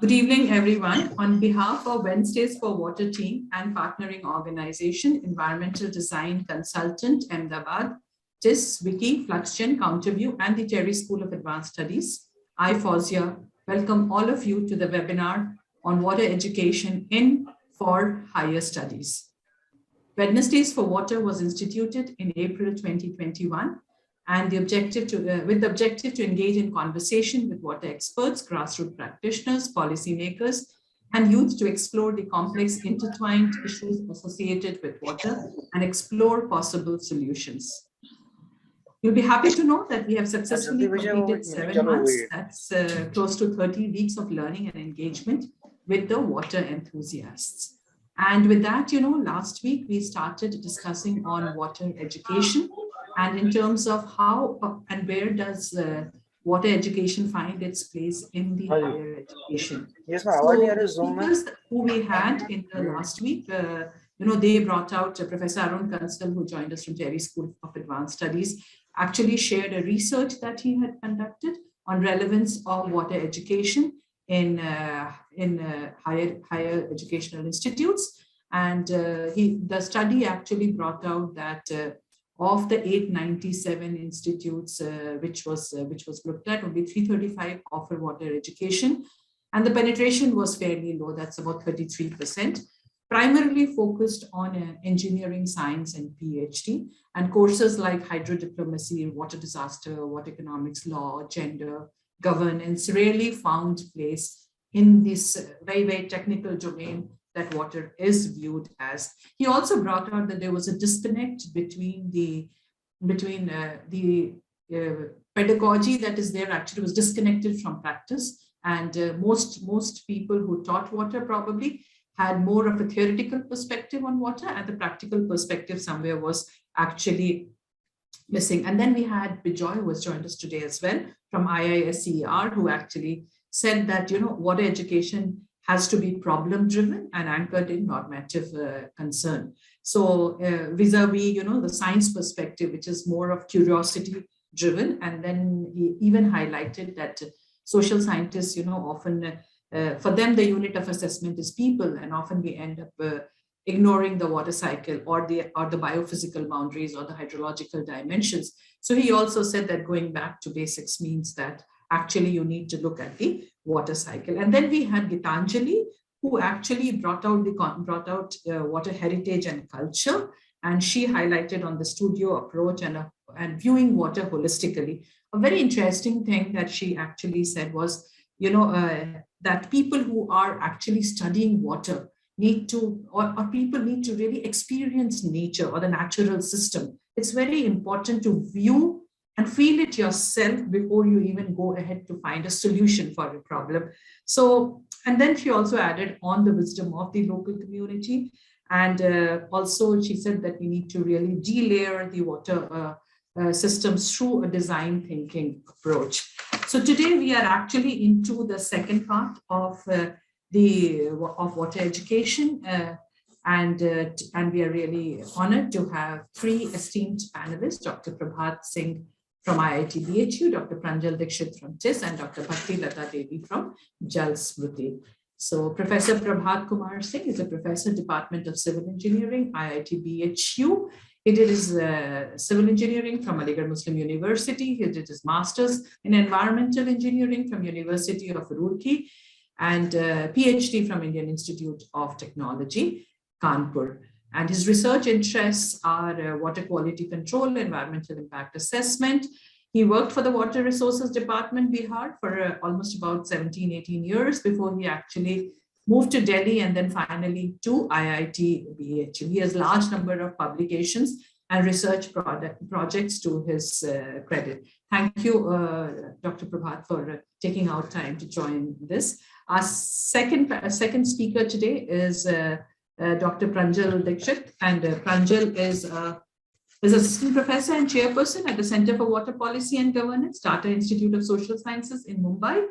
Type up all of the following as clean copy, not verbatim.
Good evening, everyone. On behalf of Wednesdays for Water team and partnering organization, Environmental Design Consultant, Ahmedabad, TISS, WICCI, FluxGen, Counterview, and the Terry School of Advanced Studies, I, Fawzia, welcome all of you to the webinar on water education in for higher studies. Wednesdays for Water was instituted in April 2021 and with the objective to engage in conversation with water experts, grassroots practitioners, policymakers, and youth to explore the complex intertwined issues associated with water and explore possible solutions. You'll be happy to know that we have successfully completed 7 months. That's close to 30 weeks of learning and engagement with the water enthusiasts. And with that, last week we started discussing on water education. And in terms of how and where does water education find its place in the higher education? Yes, so speakers who we had in the last week, they brought out Professor Arun Kansal, who joined us from Terry School of Advanced Studies, actually shared a research that he had conducted on relevance of water education in higher educational institutes. And the study actually brought out that of the 897 institutes which was looked at, only 335 offer water education, and the penetration was fairly low. That's about 33%, primarily focused on engineering, science, and PhD, and courses like hydrodiplomacy, water disaster, water economics, law, gender, governance rarely found place in this very, very technical domain that water is viewed as. He also brought out that there was a disconnect between the pedagogy that is there actually was disconnected from practice, and most people who taught water probably had more of a theoretical perspective on water, and the practical perspective somewhere was actually missing. And then we had Bijoy, who has joined us today as well from IISCER, who actually said that water education has to be problem-driven and anchored in normative concern. So vis-a-vis, the science perspective, which is more of curiosity-driven. And then he even highlighted that social scientists, often, for them, the unit of assessment is people, and often we end up ignoring the water cycle or the biophysical boundaries or the hydrological dimensions. So he also said that going back to basics means that actually you need to look at the water cycle. And then we had Gitanjali, who actually brought out water heritage and culture, and she highlighted on the studio approach and viewing water holistically. A very interesting thing that she actually said was, that people who are actually studying water need to, or people need to really experience nature or the natural system. It's very important to view and feel it yourself before you even go ahead to find a solution for a problem. So, and then she also added on the wisdom of the local community. And also she said that we need to really de-layer the water systems through a design thinking approach. So today we are actually into the second part of water education. And we are really honored to have three esteemed panelists, Dr. Prabhat Singh from IIT BHU, Dr. Pranjal Deekshit from TISS, and Dr. Bhakti Devi from Smruti. So Professor Prabhat Kumar Singh is a professor, Department of Civil Engineering, IIT BHU. He did his civil engineering from Aligarh Muslim University. He did his master's in environmental engineering from University of Roorkee, and PhD from Indian Institute of Technology, Kanpur. And his research interests are water quality control, environmental impact assessment. He worked for the Water Resources Department, Bihar, for almost about 17, 18 years before he actually moved to Delhi and then finally to IIT BHU. He has a large number of publications and research projects to his credit. Thank you, Dr. Prabhat, for taking out time to join this. Our second speaker today is Dr. Pranjal Deekshit, and Pranjal is assistant professor and chairperson at the Center for Water Policy and Governance, Tata Institute of Social Sciences in Mumbai.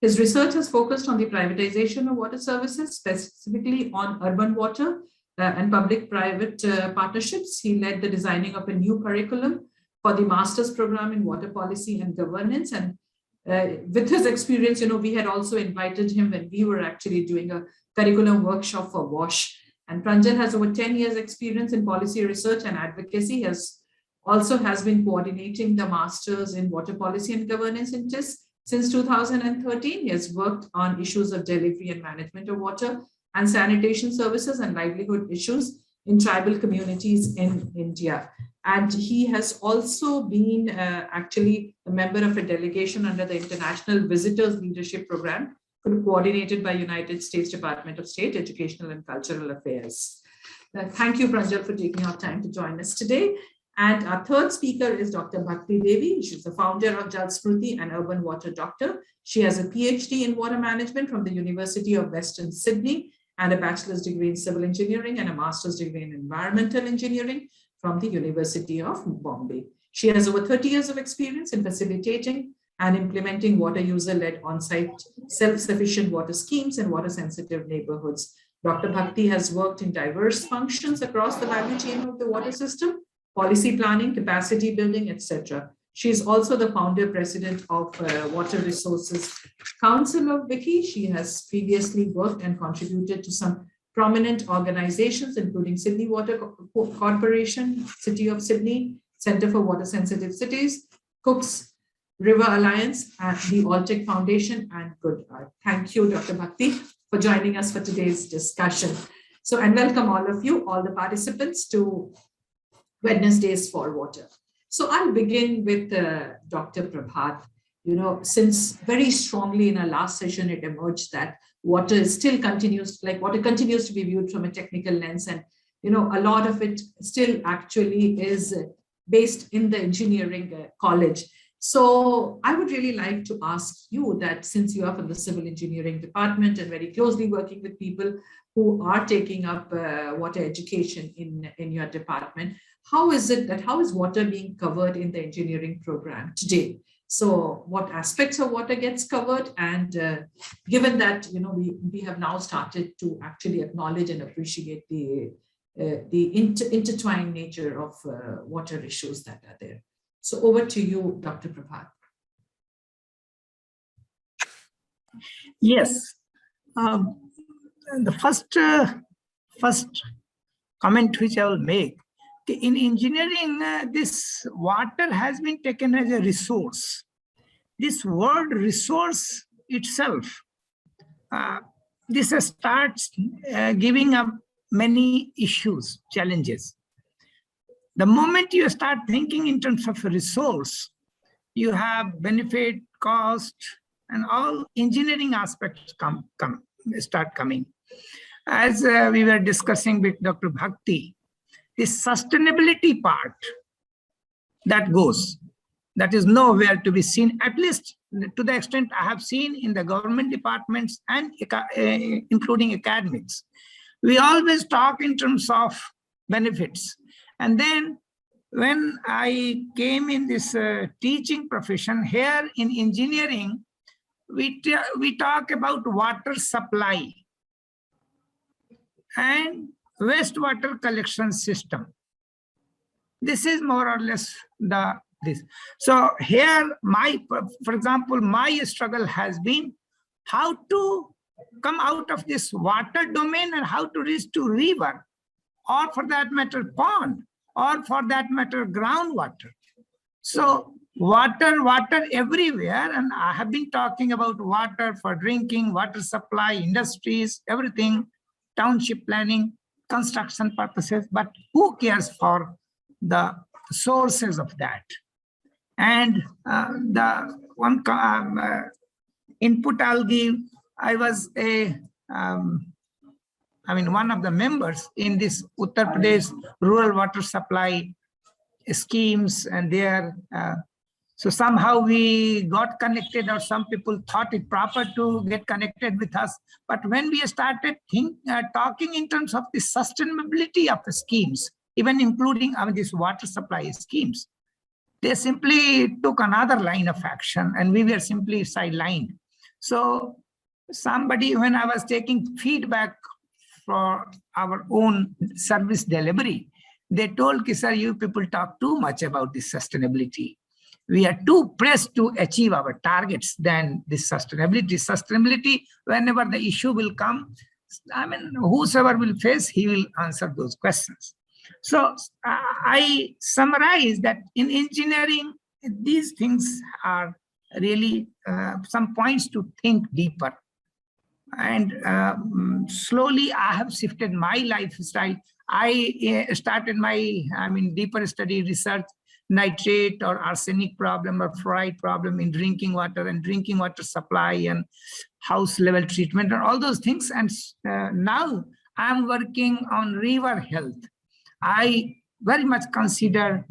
His research has focused on the privatization of water services, specifically on urban water and public-private partnerships. He led the designing of a new curriculum for the master's program in water policy and governance, and with his experience, we had also invited him when we were actually doing a curriculum workshop for WASH. And Pranjal has over 10 years experience in policy research and advocacy. He also has been coordinating the Masters in Water Policy and Governance in TISS since 2013. He has worked on issues of delivery and management of water and sanitation services and livelihood issues in tribal communities in India. And he has also been actually a member of a delegation under the International Visitors Leadership Program, coordinated by United States Department of State, Educational and Cultural Affairs. Thank you, Pranjal, for taking our time to join us today. And our third speaker is Dr. Bhakti Devi. She's the founder of Smruti, an urban water doctor. She has a PhD in water management from the University of Western Sydney and a bachelor's degree in civil engineering and a master's degree in environmental engineering from the University of Bombay. She has over 30 years of experience in facilitating and implementing water user-led on-site self-sufficient water schemes in water-sensitive neighborhoods. Dr. Bhakti has worked in diverse functions across the value chain of the water system, policy planning, capacity building, etc. She is also the founder president of Water Resources Council of WICCI. She has previously worked and contributed to some prominent organizations, including Sydney Water Corporation, City of Sydney, Center for Water Sensitive Cities, Cook's River Alliance, and the Alltech Foundation, and Good Art. Thank you, Dr. Bhakti, for joining us for today's discussion. So, and welcome all of you, all the participants, to Wednesdays for Water. So I'll begin with Dr. Prabhat. Since very strongly in our last session, it emerged that water continues to be viewed from a technical lens, and a lot of it still actually is based in the engineering college. So I would really like to ask you that, since you are from the civil engineering department and very closely working with people who are taking up water education in your department, how is water being covered in the engineering program today? So what aspects of water gets covered? And given that, we have now started to actually acknowledge and appreciate the intertwined nature of water issues that are there. So over to you, Dr. Prabhat. Yes. The first comment which I will make, in engineering, this water has been taken as a resource. This word resource itself, this starts giving up many issues, challenges. The moment you start thinking in terms of a resource, you have benefit, cost, and all engineering aspects start coming. As we were discussing with Dr. Bhakti, this sustainability part that is nowhere to be seen, at least to the extent I have seen in the government departments and including academics. We always talk in terms of benefits. And then when I came in this teaching profession here in engineering, we talk about water supply and wastewater collection system. This is more or less this. So here, for example, my struggle has been how to come out of this water domain and how to reach to river, or for that matter, pond, or for that matter, groundwater. So water everywhere, and I have been talking about water for drinking, water supply, industries, everything, township planning, construction purposes, but who cares for the sources of that? And the one input I'll give, I was one of the members in this Uttar Pradesh rural water supply schemes, and there, so somehow we got connected, or some people thought it proper to get connected with us. But when we started talking in terms of the sustainability of the schemes, even including these water supply schemes, they simply took another line of action, and we were simply sidelined. So somebody, when I was taking feedback for our own service delivery, they told, sir, you people talk too much about this sustainability. we are too pressed to achieve our targets than this sustainability. Sustainability, whenever the issue will come, I mean, whosoever will face, he will answer those questions. So I summarize that in engineering, these things are really some points to think deeper. And slowly I have shifted my lifestyle. I started my, deeper study research, nitrate or arsenic problem or fluoride problem in drinking water and drinking water supply and house level treatment and all those things. And now I'm working on river health. I very much consider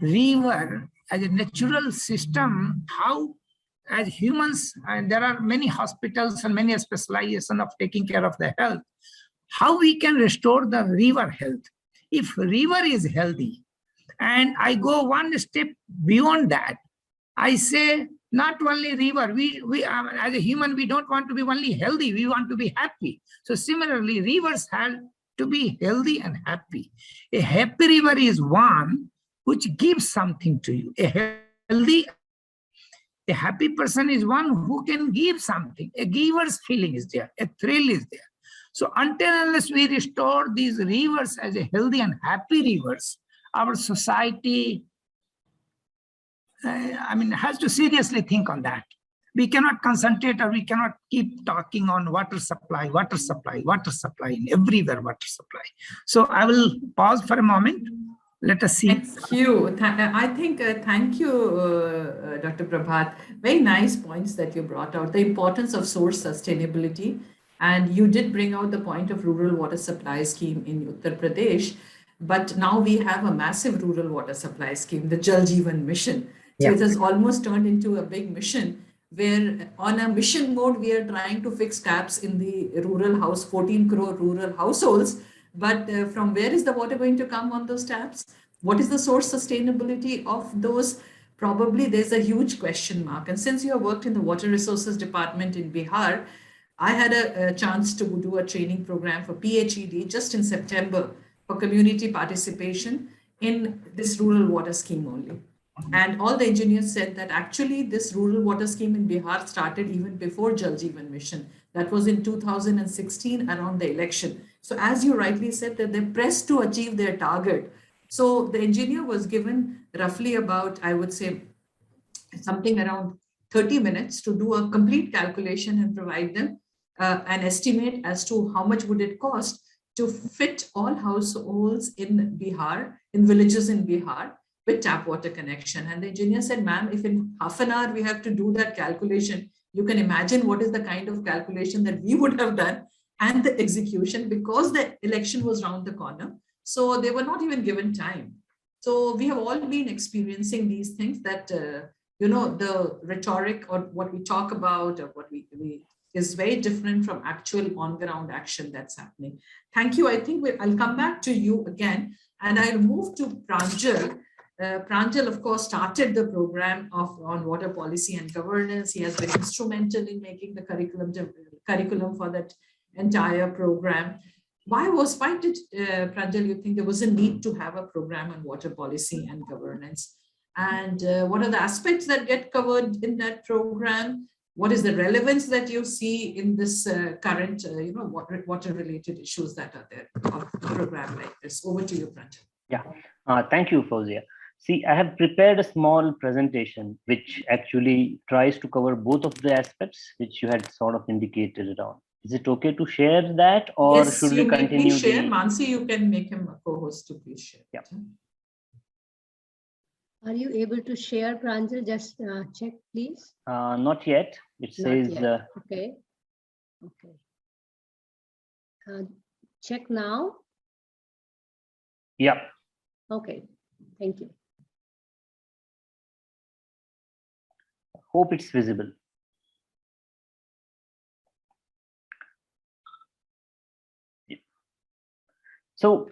river as a natural system, how as humans, and there are many hospitals and many specialization of taking care of the health, how we can restore the river health. If river is healthy, and I go one step beyond that, I say not only river, we as a human, we don't want to be only healthy, we want to be happy. So similarly, rivers have to be healthy and happy. A happy river is one which gives something to you. A happy person is one who can give something. A giver's feeling is there, a thrill is there. So until unless we restore these rivers as a healthy and happy rivers, our society, has to seriously think on that. We cannot concentrate, or we cannot keep talking on water supply, in everywhere water supply. So I will pause for a moment. Let us see. Thank you. I think, thank you, Dr. Prabhat. Very nice points that you brought out. The importance of source sustainability. And you did bring out the point of rural water supply scheme in Uttar Pradesh. But now we have a massive rural water supply scheme, the Jal Jeevan Mission. So it has almost turned into a big mission where on a mission mode, we are trying to fix taps in the rural house, 14 crore rural households. But from where is the water going to come on those taps? What is the source sustainability of those? Probably there's a huge question mark. And since you have worked in the Water Resources Department in Bihar, I had a chance to do a training program for PhD just in September for community participation in this rural water scheme only. And all the engineers said that actually this rural water scheme in Bihar started even before Jal Jeevan Mission. That was in 2016 around the election. So as you rightly said, that they're pressed to achieve their target. So the engineer was given roughly about, I would say, something around 30 minutes to do a complete calculation and provide them an estimate as to how much would it cost to fit all households in Bihar, in villages in Bihar, with tap water connection. And the engineer said, ma'am, if in half an hour we have to do that calculation, you can imagine what is the kind of calculation that we would have done and the execution, because the election was round the corner. So they were not even given time. So we have all been experiencing these things that, the rhetoric or what we talk about or what we is very different from actual on-ground action that's happening. Thank you. I think I'll come back to you again, and I'll move to Pranjal. Pranjal, of course, started the program on water policy and governance. He has been instrumental in making the curriculum for that entire program. Why did, Pranjal, you think there was a need to have a program on water policy and governance? And what are the aspects that get covered in that program? What is the relevance that you see in this current, water-related issues that are there of a program like this? Over to you, Pranjal. Yeah, thank you, Fawzia. See, I have prepared a small presentation which actually tries to cover both of the aspects which you had sort of indicated around. Is it okay to share that, or yes, should we continue? Please share. Mansi, you can make him a co-host to please share. Yeah. Are you able to share, Pranjal? Just check, please. Not yet. It says. Okay. Okay. Check now. Yeah. Okay. Thank you. Hope it's visible. So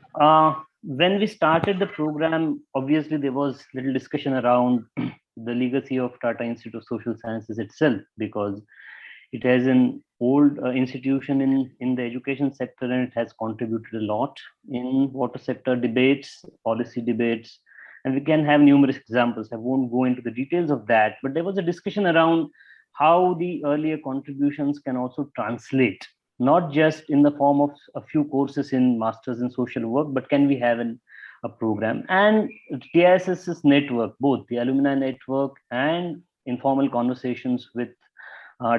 when we started the program, obviously there was little discussion around the legacy of Tata Institute of Social Sciences itself, because it has an old institution in the education sector, and it has contributed a lot in water sector debates, policy debates, And we can have numerous examples. I won't go into the details of that, but there was a discussion around how the earlier contributions can also translate, not just in the form of a few courses in masters in social work, but can we have a program? And TISS's network, both the alumni network and informal conversations with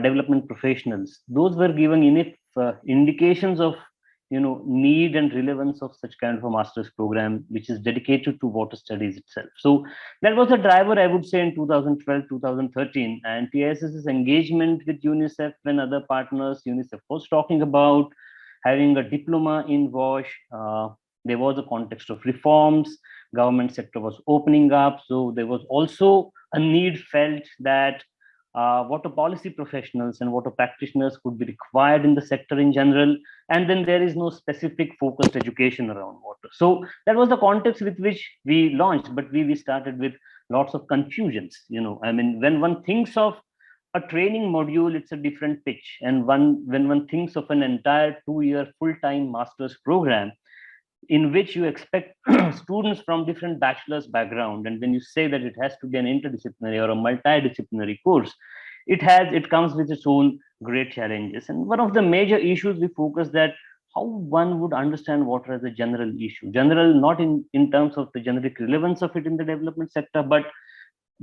development professionals, those were giving enough indications of need and relevance of such kind of a master's program which is dedicated to water studies itself. So that was the driver, I would say, in 2012 2013. And TISS's engagement with UNICEF and other partners. UNICEF was talking about having a diploma in WASH. There was a context of reforms, government sector was opening up, so there was also a need felt that water policy professionals and water practitioners could be required in the sector in general, and then there is no specific focused education around water. So that was the context with which we launched, but we started with lots of confusions. I mean, when one thinks of a training module, it's a different pitch, and when one thinks of an entire 2-year full-time master's program in which you expect students from different bachelor's background, and when you say that it has to be an interdisciplinary or a multidisciplinary course, it comes with its own great challenges. And one of the major issues we focus that how one would understand water as a general issue, general not in terms of the generic relevance of it in the development sector, but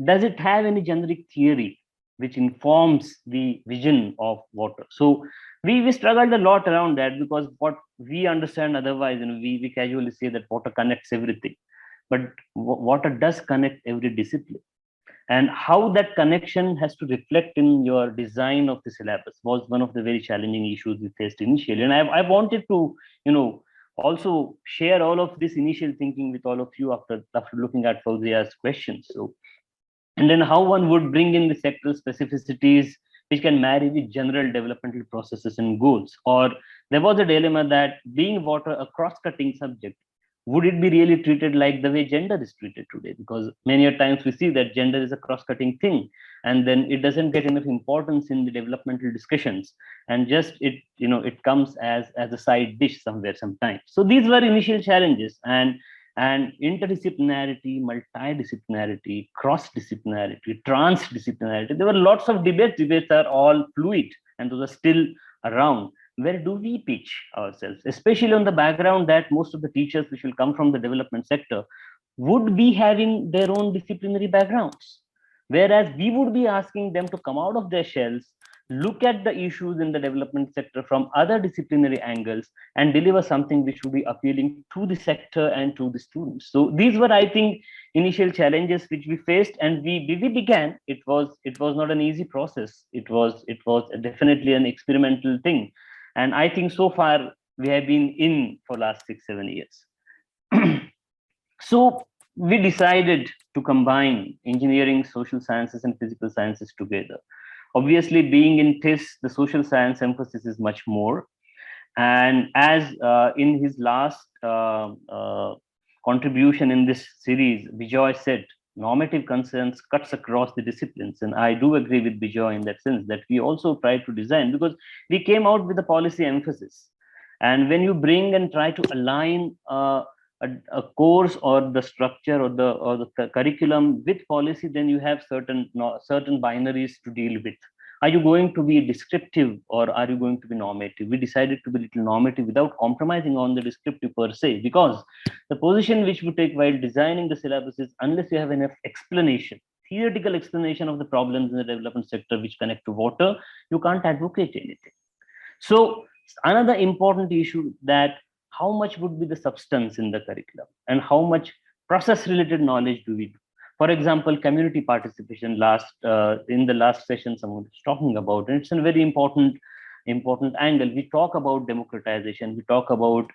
does it have any generic theory which informs the vision of water? So we struggled a lot around that, because what we understand otherwise, we casually say that water connects everything, but water does connect every discipline. And how that connection has to reflect in your design of the syllabus was one of the very challenging issues we faced initially. And I wanted to, also share all of this initial thinking with all of you after looking at Fawzia's questions. So, and then how one would bring in the sectoral specificities which can marry with general developmental processes and goals. Or there was a dilemma that being water a cross-cutting subject, would it be really treated like the way gender is treated today? Because many a times we see that gender is a cross-cutting thing, and then it doesn't get enough importance in the developmental discussions, and just it comes as a side dish somewhere sometimes. So these were initial challenges, and interdisciplinarity, multidisciplinarity, cross-disciplinarity, transdisciplinarity. There were lots of debates. Debates are all fluid, and those are still around. Where do we pitch ourselves, especially on the background that most of the teachers which will come from the development sector would be having their own disciplinary backgrounds, whereas we would be asking them to come out of their shells, look at the issues in the development sector from other disciplinary angles, and deliver something which would be appealing to the sector and to the students. So these were, I think, initial challenges which we faced, and we began. It was not an easy process. It was definitely an experimental thing. And I think so far we have been in for last 6-7 years. So we decided to combine engineering, social sciences, and physical sciences together. Obviously, being in TISS, the social science emphasis is much more. And as in his last contribution in this series, Bijoy said, normative concerns cuts across the disciplines. And I do agree with Bijoy in that sense, that we also try to design, because we came out with a policy emphasis. And when you bring and try to align a course or the structure or the curriculum with policy, then you have certain binaries to deal with. Are you going to be descriptive or are you going to be normative? We decided to be a little normative without compromising on the descriptive per se, because the position which we take while designing the syllabus is, unless you have enough explanation, theoretical explanation of the problems in the development sector which connect to water, you can't advocate anything. So another important issue, that how much would be the substance in the curriculum and how much process related knowledge do we do? For example, community participation, in the last session someone was talking about, and it's a very important angle. We talk about democratization, we talk about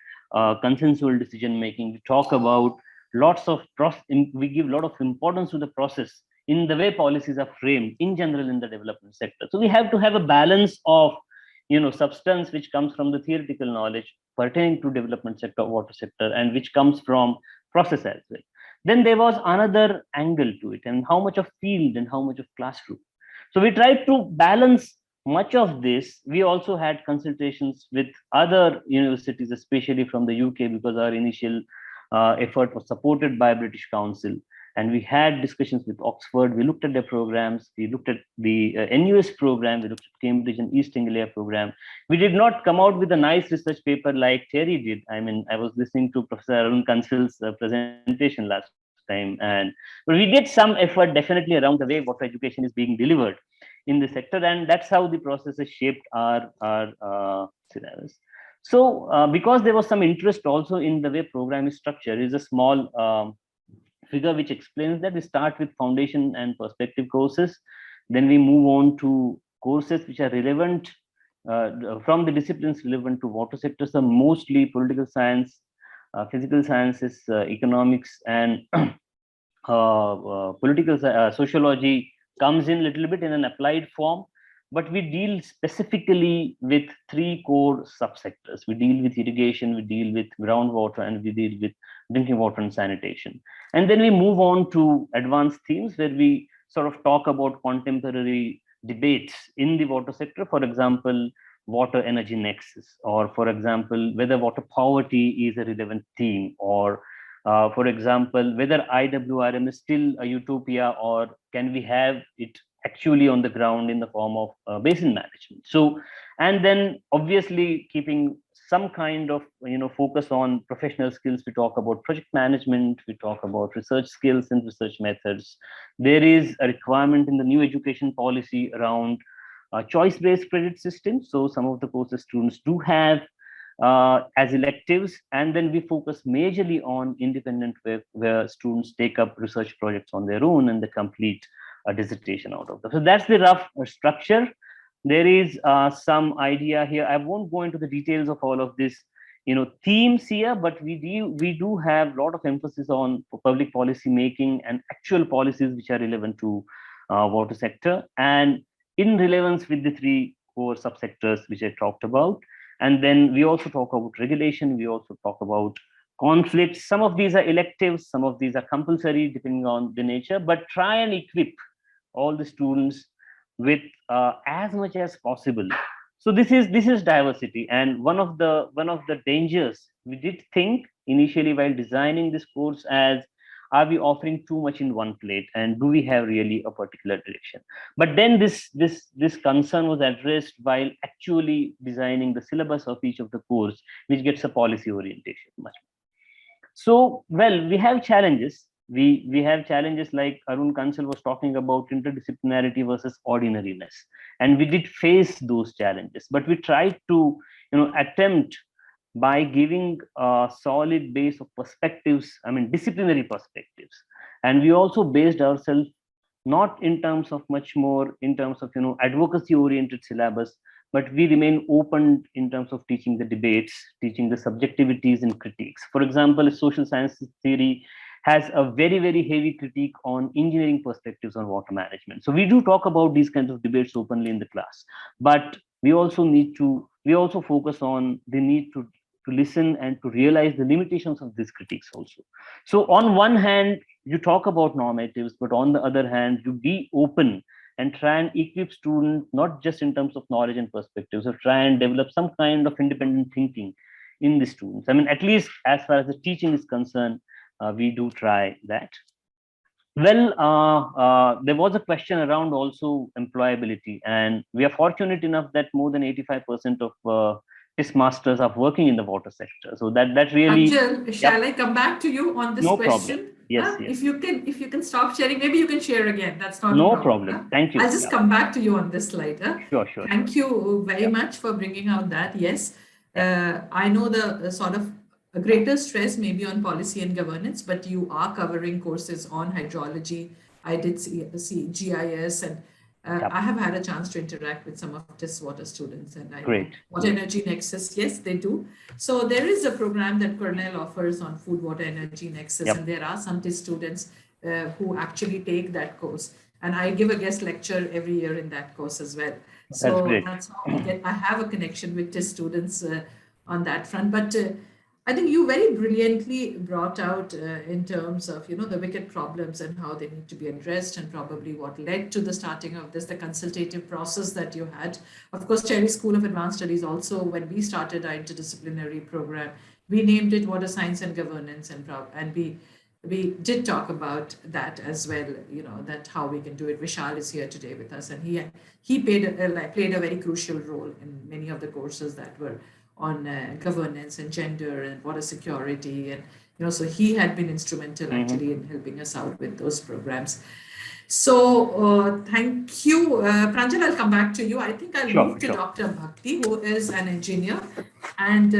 consensual decision making, we talk about we give a lot of importance to the process in the way policies are framed in general in the development sector. So we have to have a balance of substance which comes from the theoretical knowledge pertaining to development sector, water sector, and which comes from process as well. Then there was another angle to it, and how much of field and how much of classroom. So we tried to balance much of this. We also had consultations with other universities, especially from the UK, because our initial effort was supported by British Council. And we had discussions with Oxford. We looked at their programs. We looked at the NUS program. We looked at Cambridge and East Anglia program. We did not come out with a nice research paper like Terry did. I mean, I was listening to Professor Arun Kansal's presentation last time, but we did some effort definitely around the way water education is being delivered in the sector, and that's how the process has shaped our syllabus. So because there was some interest also in the way program is structured, is a small figure which explains that we start with foundation and perspective courses, then we move on to courses which are relevant from the disciplines relevant to water sector, so mostly political science, physical sciences, economics, and political sociology comes in a little bit in an applied form. But we deal specifically with 3 core subsectors. We deal with irrigation, we deal with groundwater, and we deal with drinking water and sanitation. And then we move on to advanced themes where we sort of talk about contemporary debates in the water sector. For example, water energy nexus, or for example, whether water poverty is a relevant theme, or for example, whether IWRM is still a utopia, or can we have it actually on the ground in the form of basin management. So, and then obviously keeping some kind of focus on professional skills, we talk about project management, we talk about research skills and research methods. There is a requirement in the new education policy around choice-based credit system. So some of the courses students do have as electives, and then we focus majorly on independent work where students take up research projects on their own and they complete a dissertation out of them. So that's the rough structure. There is some idea here. I won't go into the details of all of this, themes here, but we do have a lot of emphasis on public policy making and actual policies which are relevant to water sector, and in relevance with the 3 core subsectors which I talked about. And then we also talk about regulation. We also talk about conflicts. Some of these are electives, some of these are compulsory depending on the nature, but try and equip all the students with as much as possible. So this is diversity, and one of the dangers we did think initially while designing this course as, are we offering too much in one plate, and do we have really a particular direction? But then this concern was addressed while actually designing the syllabus of each of the course, which gets a policy orientation much more. So, well, we have challenges. We have challenges like Arun Kansal was talking about, interdisciplinarity versus ordinariness, and we did face those challenges, but we tried to attempt by giving a solid base of perspectives, disciplinary perspectives. And we also based ourselves not in terms of much more in terms of advocacy oriented syllabus, but we remain open in terms of teaching the debates, teaching the subjectivities and critiques. For example, social sciences theory has a very, very heavy critique on engineering perspectives on water management. So we do talk about these kinds of debates openly in the class, but we also focus on the need to listen and to realize the limitations of these critiques also. So on one hand, you talk about normatives, but on the other hand, you be open and try and equip students, not just in terms of knowledge and perspectives, or try and develop some kind of independent thinking in the students. At least as far as the teaching is concerned, we do try that. Well, there was a question around also employability, and we are fortunate enough that more than 85% of TISS masters are working in the water sector. So that really. Pranjal, shall I come back to you on this question? Problem. Yes, yes. If you can stop sharing, maybe you can share again. That's not no a problem. Problem. Thank you. I'll just come back to you on this slide. Sure. Thank you very much for bringing out that. Yes, I know the sort of a greater stress maybe on policy and governance, but you are covering courses on hydrology. I did see GIS, and I have had a chance to interact with some of TISS water students, and I know Water Energy Nexus, yes, they do. So there is a program that Cornell offers on Food Water Energy Nexus, and there are some TISS students who actually take that course. And I give a guest lecture every year in that course as well. So that's how I have a connection with TISS students on that front. But I think you very brilliantly brought out in terms of, the wicked problems and how they need to be addressed, and probably what led to the starting of this, the consultative process that you had. Of course, Cherry School of Advanced Studies also, when we started our interdisciplinary program, we named it Water Science and Governance, and we did talk about that as well, that how we can do it. Vishal is here today with us, and he played a very crucial role in many of the courses that were on governance and gender and water security, and so he had been instrumental actually in helping us out with those programs. So thank you, Pranjal. I'll come back to you. I think I'll move to Dr. Bhakti, who is an engineer, and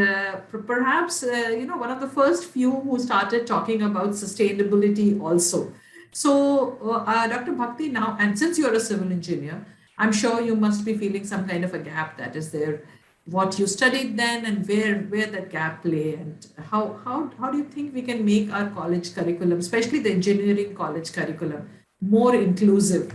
perhaps one of the first few who started talking about sustainability also. So Dr. Bhakti, now, and since you're a civil engineer, I'm sure you must be feeling some kind of a gap that is there. What you studied then, and where that gap lay, and how do you think we can make our college curriculum, especially the engineering college curriculum, more inclusive?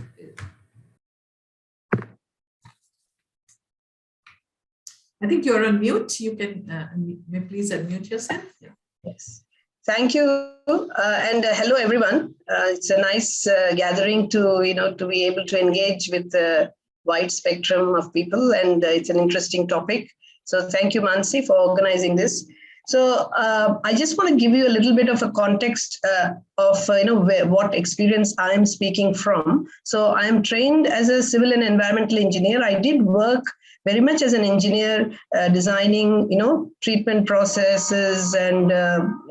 I think you're on mute. You can please unmute yourself. Yeah. Yes. Thank you, and hello everyone. It's a nice gathering to be able to engage with the wide spectrum of people, and it's an interesting topic. So thank you, Mansi, for organizing this. So I just want to give you a little bit of a context of what experience I am speaking from. So I am trained as a civil and environmental engineer. I did work very much as an engineer, designing treatment processes and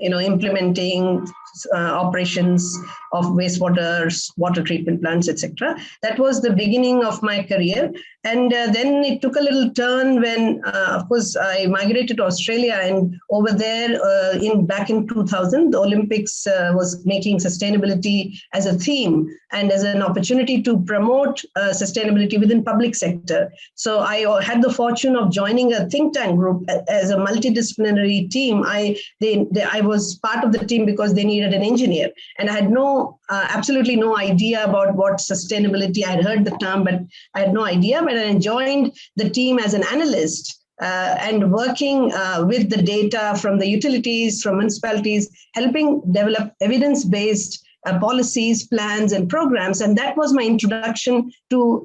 implementing operations of wastewater, water treatment plants, etc. That was the beginning of my career. And then it took a little turn when, of course, I migrated to Australia, and over there back in 2000, the Olympics was making sustainability as a theme and as an opportunity to promote sustainability within public sector. So I had the fortune of joining a think tank group as a multidisciplinary team. I was part of the team because they needed an engineer, and I had absolutely no idea about what sustainability. I had heard the term, but I had no idea. But I joined the team as an analyst and working with the data from the utilities, from municipalities, helping develop evidence-based policies, plans, and programs. And that was my introduction to,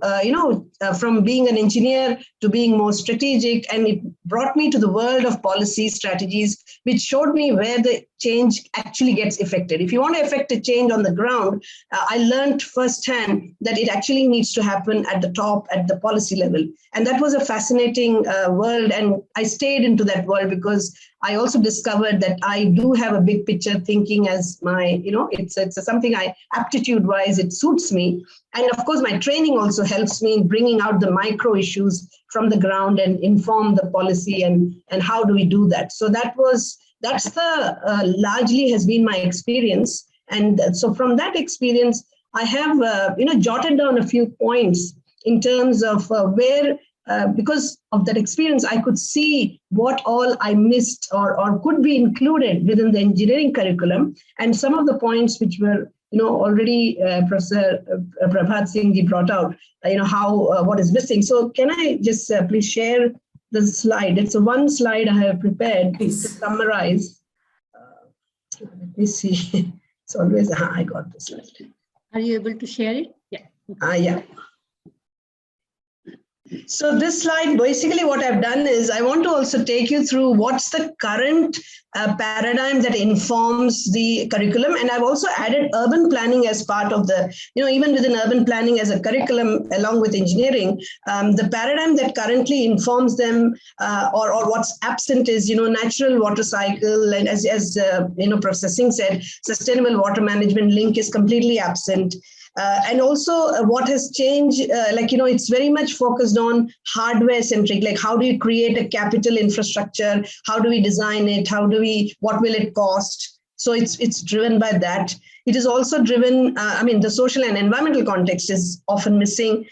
from being an engineer to being more strategic. And it brought me to the world of policy strategies, which showed me where the change actually gets effected. If you want to effect a change on the ground, I learned firsthand that it actually needs to happen at the top, at the policy level. And that was a fascinating world. And I stayed into that world because I also discovered that I do have a big picture thinking as my, it's something aptitude-wise, it suits me. And of course, my training also helps me in bringing out the micro issues from the ground and inform the policy and how do we do that. So that's the largely has been my experience. And so from that experience, I have, jotted down a few points in terms of where, because of that experience, I could see what all I missed or could be included within the engineering curriculum. And some of the points which were, already Professor Prabhat Singh brought out, how what is missing. So can I just please share the slide? It's one slide I have prepared to summarize. Let me see. It's always, I got the slide. Are you able to share it? Yeah. Yeah. So this slide, basically what I've done is I want to also take you through what's the current paradigm that informs the curriculum. And I've also added urban planning as part of the, even within urban planning as a curriculum along with engineering, the paradigm that currently informs them or what's absent is, natural water cycle. And as Professor Singh said, sustainable water management link is completely absent. And also what has changed, it's very much focused on hardware centric, like how do you create a capital infrastructure? How do we design it? What will it cost? So it's driven by that. It is also driven, the social and environmental context is often missing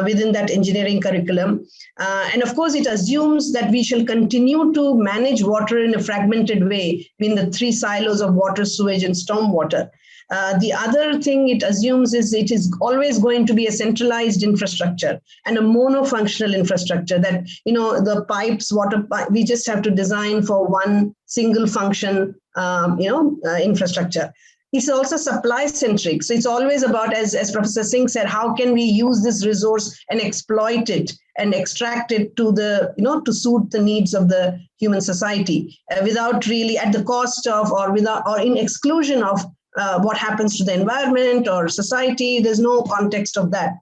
within that engineering curriculum. And of course, it assumes that we shall continue to manage water in a fragmented way between the three silos of water, sewage, and stormwater. The other thing it assumes is it is always going to be a centralized infrastructure and a monofunctional infrastructure that, the pipes, we just have to design for one single function, infrastructure. It's also supply centric. So it's always about, as Professor Singh said, how can we use this resource and exploit it and extract it to to suit the needs of the human society without really at the cost of or in exclusion of what happens to the environment or society. There's no context of that.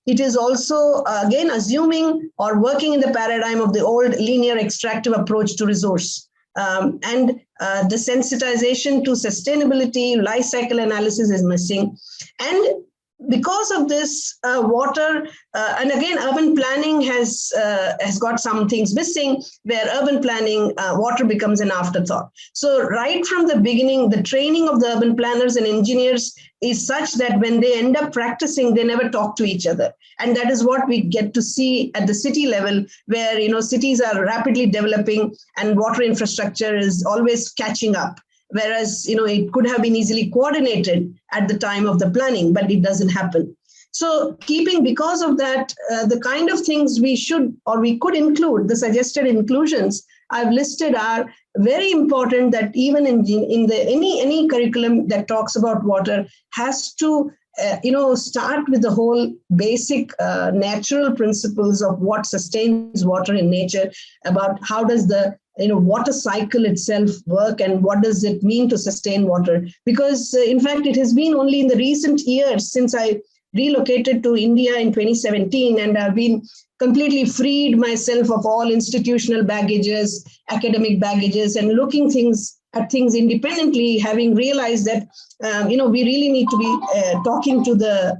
It is also, again, assuming or working in the paradigm of the old linear extractive approach to resource. And the sensitization to sustainability, life cycle analysis is missing. And because of this, water, and again, urban planning has got some things missing, where urban planning, water becomes an afterthought. So right from the beginning, the training of the urban planners and engineers is such that when they end up practicing, they never talk to each other. And that is what we get to see at the city level, where, cities are rapidly developing and water infrastructure is always catching up. Whereas, it could have been easily coordinated at the time of the planning, but it doesn't happen. So because of that, the kind of things we should or we could include, the suggested inclusions I've listed are very important, that even in any curriculum that talks about water has to start with the whole basic natural principles of what sustains water in nature, about how does the water cycle itself work and what does it mean to sustain water. Because in fact, it has been only in the recent years since I relocated to India in 2017, and I've been completely freed myself of all institutional baggages, academic baggages, and looking at things independently, having realized that, we really need to be talking to the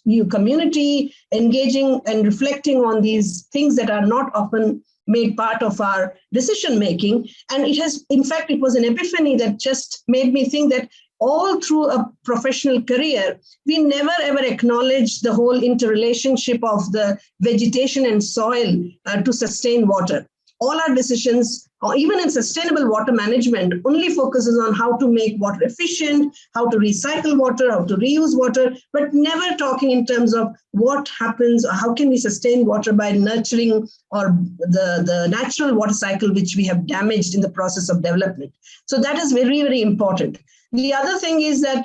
new community, engaging and reflecting on these things that are not often made part of our decision making. And it was an epiphany that just made me think that all through a professional career, we never ever acknowledged the whole interrelationship of the vegetation and soil to sustain water. All our decisions, or even in sustainable water management, only focuses on how to make water efficient, how to recycle water, how to reuse water, but never talking in terms of what happens or how can we sustain water by nurturing or the natural water cycle which we have damaged in the process of development. So that is very, very important. The other thing is that,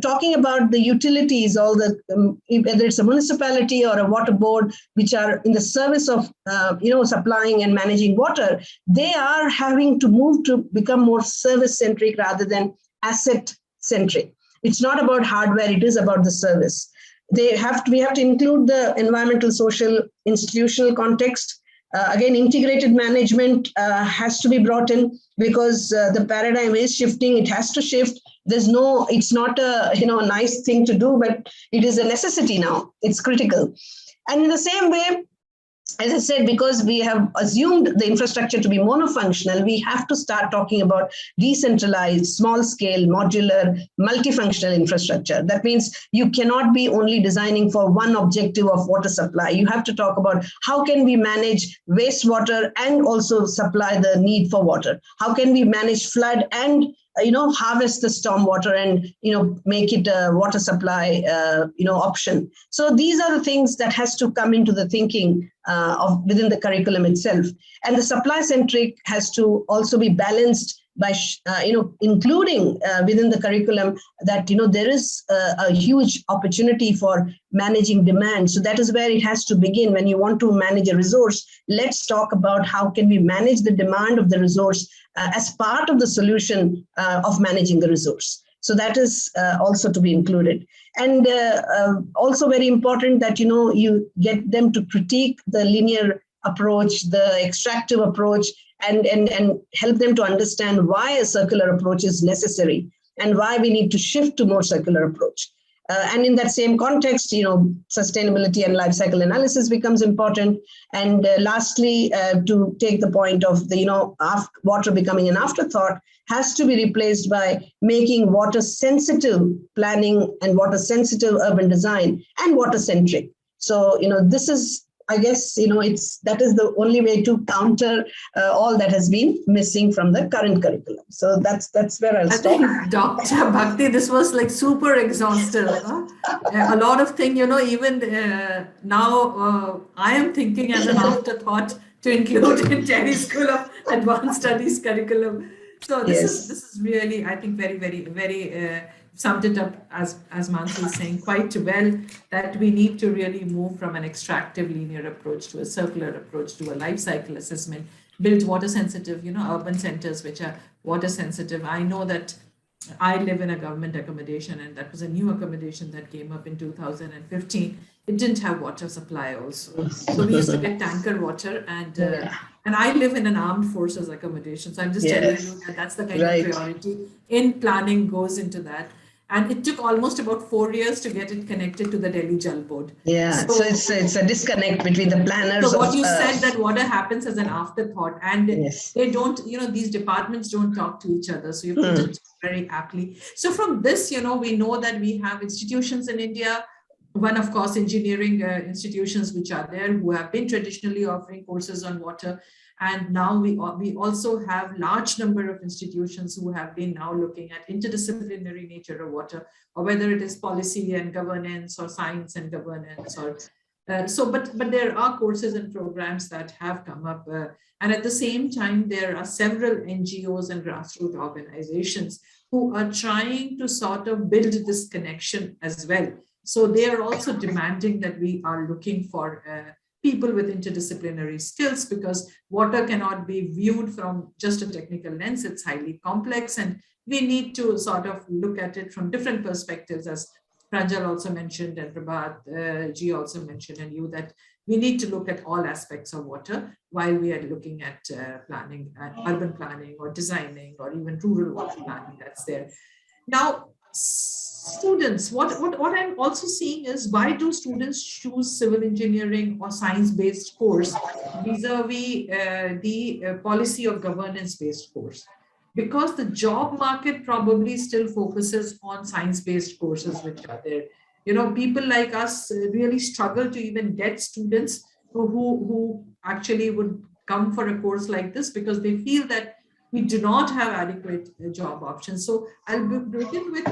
talking about the utilities, whether it's a municipality or a water board, which are in the service of, supplying and managing water, they are having to move to become more service-centric rather than asset-centric. It's not about hardware, it is about the service. We have to include the environmental, social, institutional context. Again, integrated management has to be brought in, because the paradigm is shifting. It has to shift. It's not a nice thing to do, but it is a necessity now. It's critical. And in the same way, as I said, because we have assumed the infrastructure to be monofunctional, we have to start talking about decentralized, small-scale, modular, multifunctional infrastructure. That means you cannot be only designing for one objective of water supply. You have to talk about how can we manage wastewater and also supply the need for water? How can we manage flood and harvest the stormwater and, make it a water supply, option. So these are the things that has to come into the thinking within the curriculum itself. And the supply centric has to also be balanced by, including within the curriculum that, there is a huge opportunity for managing demand. So that is where it has to begin. When you want to manage a resource, let's talk about how can we manage the demand of the resource as part of the solution of managing the resource. So that is also to be included. And also very important that, you get them to critique the linear approach, the extractive approach, and help them to understand why a circular approach is necessary and why we need to shift to more circular approach. And in that same context, sustainability and life cycle analysis becomes important. And lastly, to take the point of the, water becoming an afterthought has to be replaced by making water sensitive planning and water sensitive urban design and water centric. So, this is I guess, that is the only way to counter all that has been missing from the current curriculum. So that's where I'll stop. I think, Dr. Bhakti, this was like super exhaustive. Huh? A lot of things, even now, I am thinking as an afterthought to include in Terry School of Advanced Studies curriculum. So this is really, I think, very, very, very summed it up as Mansi is saying quite well, that we need to really move from an extractive linear approach to a circular approach to a life cycle assessment, build water sensitive, urban centers which are water sensitive. I know that I live in a government accommodation, and that was a new accommodation that came up in 2015. It didn't have water supply also. So we used to get tanker water, and I live in an armed forces accommodation. So I'm just telling you that that's the kind of priority in planning goes into that. And it took almost about 4 years to get it connected to the Delhi Jal Board. Yeah, so it's a disconnect between the planners. So what you said, that water happens as an afterthought, and they don't, these departments don't talk to each other. So you put it very aptly. So from this, we know that we have institutions in India. One, of course, engineering institutions which are there, who have been traditionally offering courses on water. And now we also have large number of institutions who have been now looking at interdisciplinary nature of water, or whether it is policy and governance or science and governance, or but there are courses and programs that have come up. And at the same time, there are several NGOs and grassroots organizations who are trying to sort of build this connection as well. So they are also demanding that we are looking for people with interdisciplinary skills, because water cannot be viewed from just a technical lens. It's highly complex, and we need to sort of look at it from different perspectives, as Pranjal also mentioned, and Prabhat G also mentioned, and you, that we need to look at all aspects of water while we are looking at planning, urban planning, or designing, or even rural water planning that's there. Now, students, what I'm also seeing is, why do students choose civil engineering or science-based course vis-a-vis the policy or governance-based course? Because the job market probably still focuses on science-based courses which are there. People like us really struggle to even get students who actually would come for a course like this, because they feel that we do not have adequate job options. So I'll begin with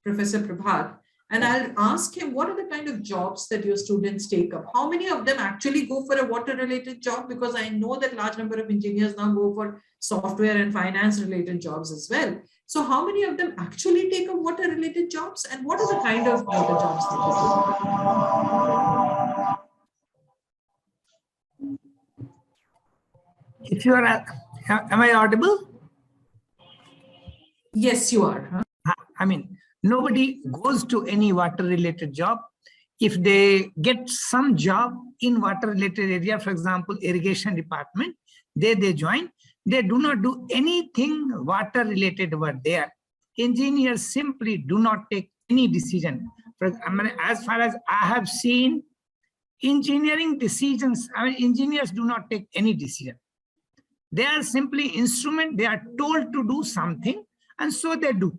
Professor Prabhat, and I'll ask him, what are the kind of jobs that your students take up? How many of them actually go for a water-related job? Because I know that large number of engineers now go for software and finance-related jobs as well. So how many of them actually take up water-related jobs, and what are the kind of water jobs they do? If you are, am I audible? Yes, you are. Huh? I mean, nobody goes to any water-related job. If they get some job in water-related area, for example, irrigation department, they join. They do not do anything water-related over there. Engineers simply do not take any decision. As far as I have seen, engineering decisions, engineers do not take any decision. They are simply instrument. They are told to do something, and so they do.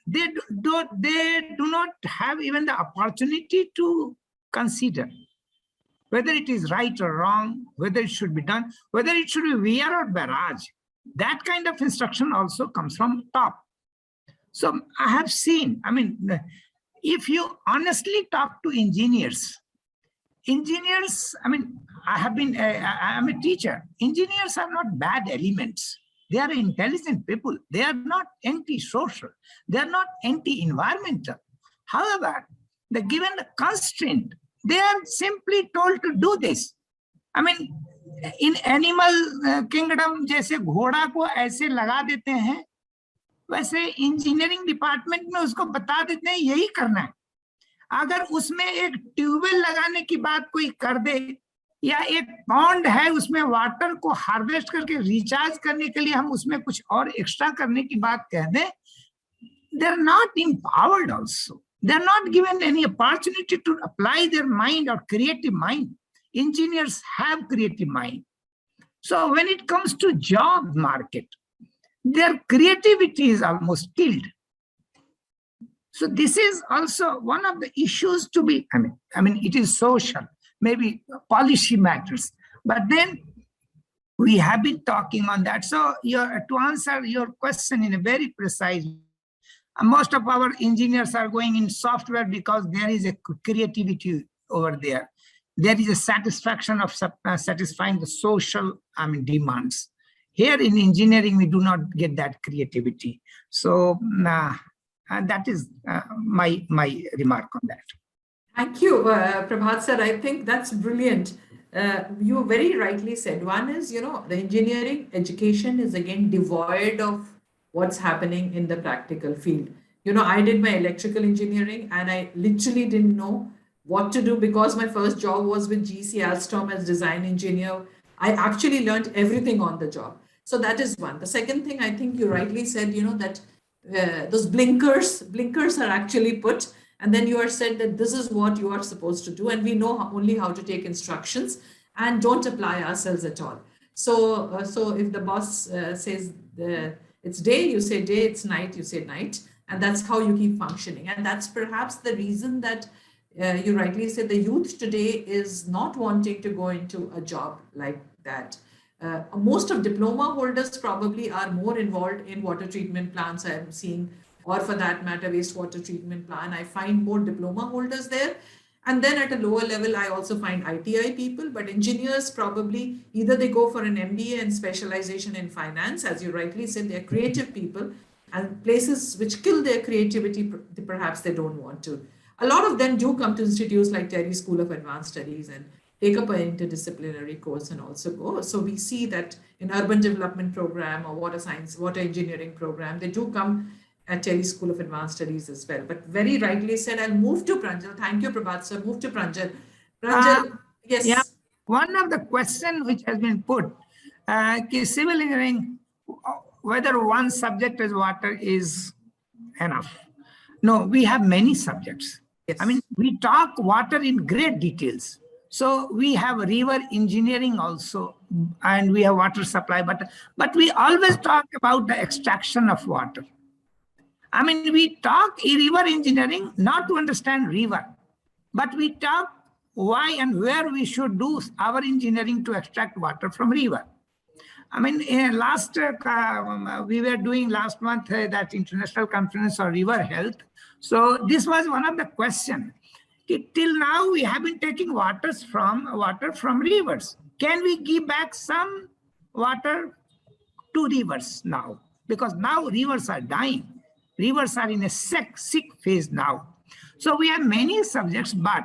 They do not have even the opportunity to consider whether it is right or wrong, whether it should be done, whether it should be weir or barrage. That kind of instruction also comes from top. So I have seen, if you honestly talk to engineers, I am a teacher. Engineers are not bad elements. They are intelligent people. They are not anti-social. They are not anti-environmental. However, given the constraint, they are simply told to do this. In animal kingdom, जैसे घोड़ा को ऐसे लगा देते हैं, वैसे engineering department में उसको बता देते हैं यही करना है. अगर उसमें एक ट्यूबवेल लगाने की बात कोई कर दे, या एक पॉन्ड है उसमें वाटर को हार्वेस्ट करके रिचार्ज करने के लिए हम उसमें कुछ और एक्स्ट्रा करने की बात कह दें, they are not empowered also. They are not given any opportunity to apply their mind or creative mind. Engineers have creative mind. So when it comes to job market, their creativity is almost killed. So this is also one of the issues to be, it is social. maybe policy matters. But then we have been talking on that. So to answer your question in a very precise way, most of our engineers are going in software because there is a creativity over there. There is a satisfaction of satisfying the social demands. Here in engineering, we do not get that creativity. So that is my remark on that. Thank you, Prabhat sir. I think that's brilliant. You very rightly said. One is, the engineering education is again devoid of what's happening in the practical field. I did my electrical engineering and I literally didn't know what to do because my first job was with GC Alstom as design engineer. I actually learned everything on the job. So that is one. The second thing, I think you rightly said, that those blinkers are actually put, and then you are said that this is what you are supposed to do, and we know only how to take instructions and don't apply ourselves at all. So if the boss says it's day, you say day, it's night, you say night, and that's how you keep functioning. And that's perhaps the reason that you rightly said the youth today is not wanting to go into a job like that. Most of diploma holders probably are more involved in water treatment plants I'm seeing, or for that matter, wastewater treatment plant. I find more diploma holders there. And then at a lower level, I also find ITI people, but engineers probably either they go for an MBA and specialization in finance, as you rightly said, they're creative people, and places which kill their creativity, perhaps they don't want to. A lot of them do come to institutes like TISS School of Advanced Studies and take up an interdisciplinary course and also go. So we see that in urban development program or water science, water engineering program, they do come at TISS School of Advanced Studies as well. But very rightly said, I'll move to Pranjal. Thank you, Prabhat sir. Move to Pranjal. Pranjal, yes. Yeah, one of the questions which has been put, civil engineering, whether one subject as water is enough. No, we have many subjects. Yes. I mean, we talk water in great details. So we have river engineering also, and we have water supply, but we always talk about the extraction of water. I mean, we talk river engineering not to understand river, but we talk why and where we should do our engineering to extract water from river. I mean, we were doing last month that international conference on river health. So this was one of the questions. Till now, we have been taking water from rivers. Can we give back some water to rivers now? Because now rivers are dying. Rivers are in a sick phase now. So we have many subjects, but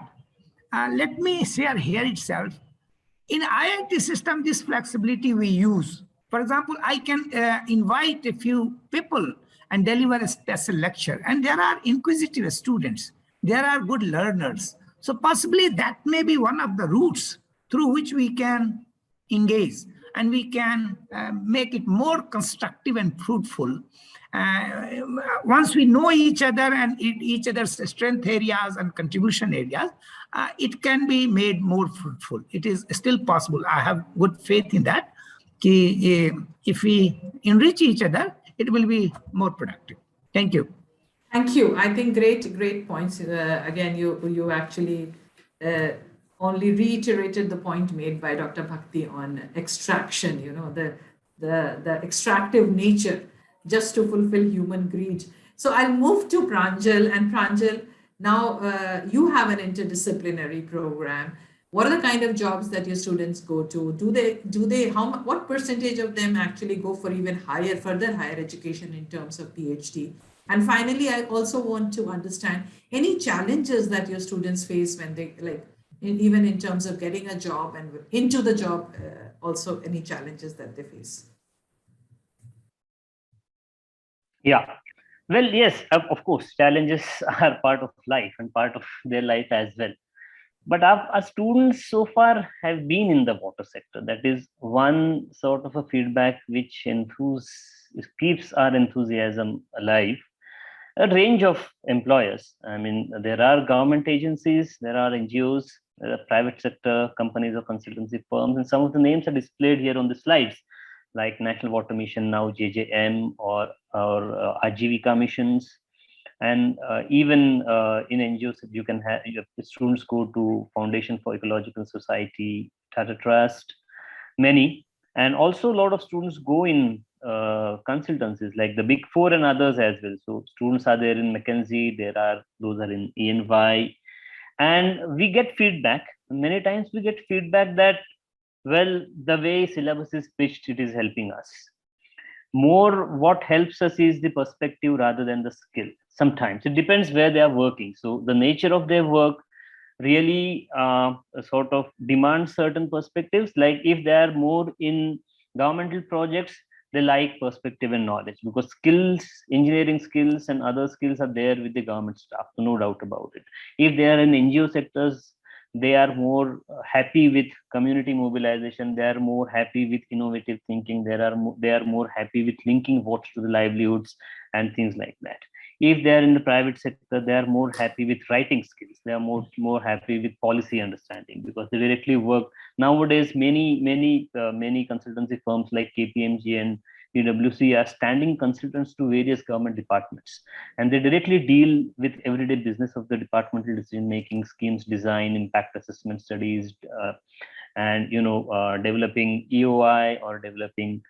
let me share here itself. In IIT system, this flexibility we use. For example, I can invite a few people and deliver a special lecture. And there are inquisitive students. There are good learners. So possibly that may be one of the routes through which we can engage and we can make it more constructive and fruitful. Once we know each other and each other's strength areas and contribution areas, it can be made more fruitful. It is still possible. I have good faith in that. If we enrich each other, it will be more productive. Thank you. Thank you. I think great points. Again, you actually only reiterated the point made by Dr. Bhakti on extraction, the extractive nature just to fulfill human greed. So I'll move to Pranjal, and Pranjal, now you have an interdisciplinary program. What are the kind of jobs that your students go to? What percentage of them actually go for even further higher education in terms of PhD? And finally, I also want to understand any challenges that your students face when they even in terms of getting a job and into the job, also any challenges that they face. Yeah. Well, yes, of course, challenges are part of life and part of their life as well. But our students so far have been in the water sector. That is one sort of a feedback which keeps our enthusiasm alive. A range of employers. I mean, there are government agencies, there are NGOs, there are private sector companies or consultancy firms, and some of the names are displayed here on the slides, like National Water Mission, now JJM, or Ajivika missions, And even in NGOs, you can have students go to Foundation for Ecological Society, Tata Trust, many. And also a lot of students go in consultancies like the Big Four and others as well. So students are there in McKinsey, those are in EY, and we get feedback. Many times we get feedback that, well, the way syllabus is pitched, it is helping us. More what helps us is the perspective rather than the skill. Sometimes it depends where they are working. So the nature of their work really sort of demands certain perspectives. Like if they are more in governmental projects, they like perspective and knowledge, because skills, engineering skills and other skills are there with the government staff, so no doubt about it. If they are in NGO sectors, they are more happy with community mobilization, they are more happy with innovative thinking, they are more happy with linking votes to the livelihoods and things like that. If they are in the private sector, they are more happy with writing skills, they are more happy with policy understanding, because they directly work. Nowadays many consultancy firms like KPMG and PwC are standing consultants to various government departments, and they directly deal with everyday business of the departmental decision making, schemes design, impact assessment studies, and developing EOI or developing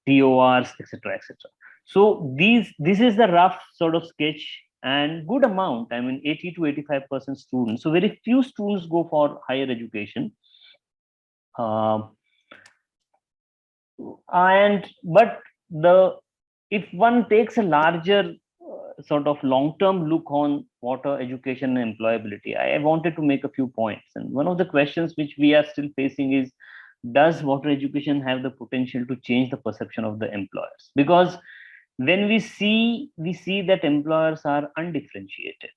TORs, etc., etc. So this is the rough sort of sketch, and good amount, I mean 80 to 85% students. So very few students go for higher education. If one takes a larger sort of long-term look on water education and employability, I wanted to make a few points. And one of the questions which we are still facing is, does water education have the potential to change the perception of the employers? Because when we see that employers are undifferentiated.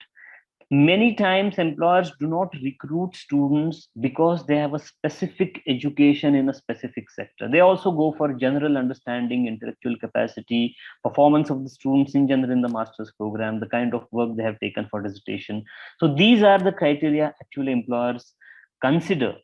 Many times employers do not recruit students because they have a specific education in a specific sector. They also go for general understanding, intellectual capacity, performance of the students in general in the master's program, the kind of work they have taken for dissertation. So these are the criteria actually employers consider.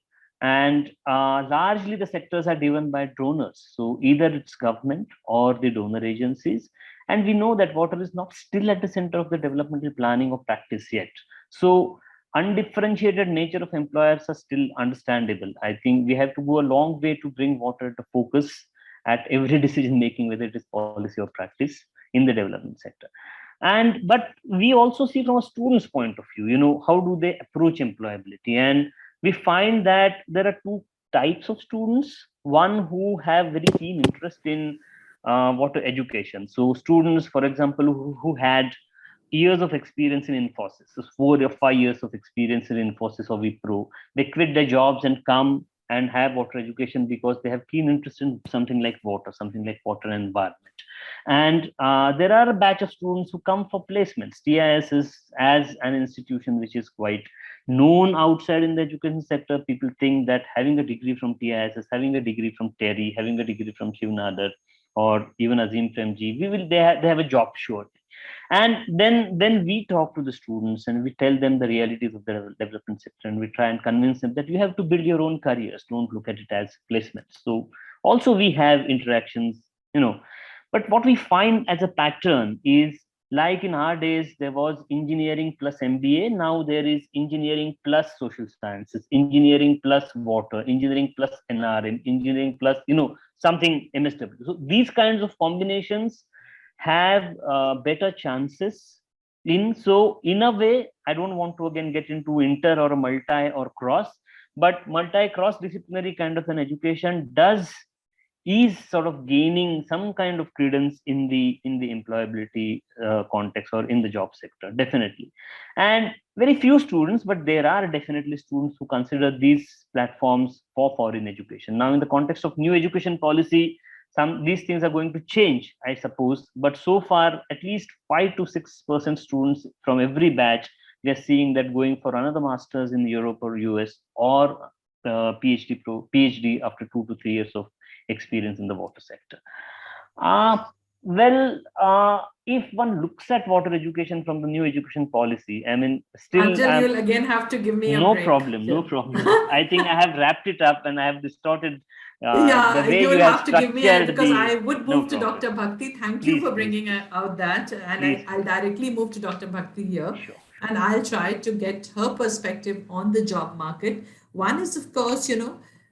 And largely the sectors are driven by donors. So either it's government or the donor agencies. And we know that water is not still at the center of the developmental planning or practice yet. So undifferentiated nature of employers are still understandable. I think we have to go a long way to bring water to focus at every decision making, whether it is policy or practice in the development sector. But we also see from a student's point of view, how do they approach employability? And we find that there are two types of students. One who have very keen interest in water education. So students, for example, who had years of experience in Infosys, so 4 or 5 years of experience in Infosys or Wipro, they quit their jobs and come and have water education because they have keen interest in something like water and environment. And there are a batch of students who come for placements. TISS is as an institution which is quite known outside in the education sector. People think that having a degree from TISS, having a degree from TERI, having a degree from Shivnadar, or even Azim Premji, they have a job short. And then we talk to the students and we tell them the realities of the development sector, and we try and convince them that you have to build your own careers, don't look at it as placements. So also we have interactions, but what we find as a pattern is, like in our days, there was engineering plus MBA. Now there is engineering plus social sciences, engineering plus water, engineering plus NRM, engineering plus, something MSW. So these kinds of combinations have better chances so in a way, I don't want to again get into inter or a multi or cross, but multi-cross disciplinary kind of an education is sort of gaining some kind of credence in the employability context or in the job sector, definitely. And very few students, but there are definitely students who consider these platforms for foreign education. Now, in the context of new education policy, these things are going to change, I suppose. But so far, at least 5 to 6% students from every batch, we are seeing that going for another master's in Europe or US, or PhD after 2 to 3 years of experience in the water sector. If one looks at water education from the new education policy, I mean, still you'll again have to give me a no break. problem. I think I have wrapped it up and I have distorted Yeah, the way you will you have have to give me a, structured because I the, would no move to problem. Dr. Bhakti. Thank you Please, for please, bringing please, out that. And please, I'll directly move to Dr. Bhakti here. sure. And I'll try to get her perspective on the job market. One is, of course,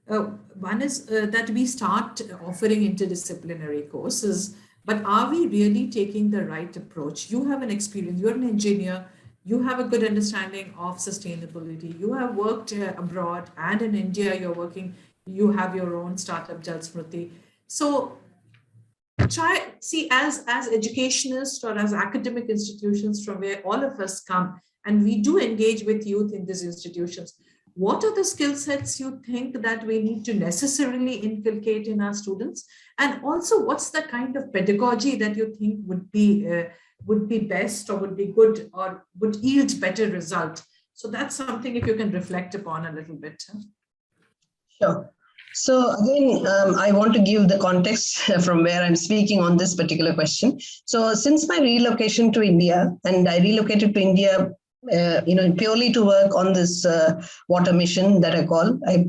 one is that we start offering interdisciplinary courses, but are we really taking the right approach? You have an experience, you're an engineer, you have a good understanding of sustainability. You have worked abroad, and in India, you have your own startup, Jal Smruti. So try, see, as educationists or as academic institutions from where all of us come, and we do engage with youth in these institutions, what are the skill sets you think that we need to necessarily inculcate in our students? And also, what's the kind of pedagogy that you think would be best, or would be good, or would yield better result? So that's something if you can reflect upon a little bit. Sure. So again, I want to give the context from where I'm speaking on this particular question. So since my relocation to India, and I relocated to India, purely to work on this water mission that I call, I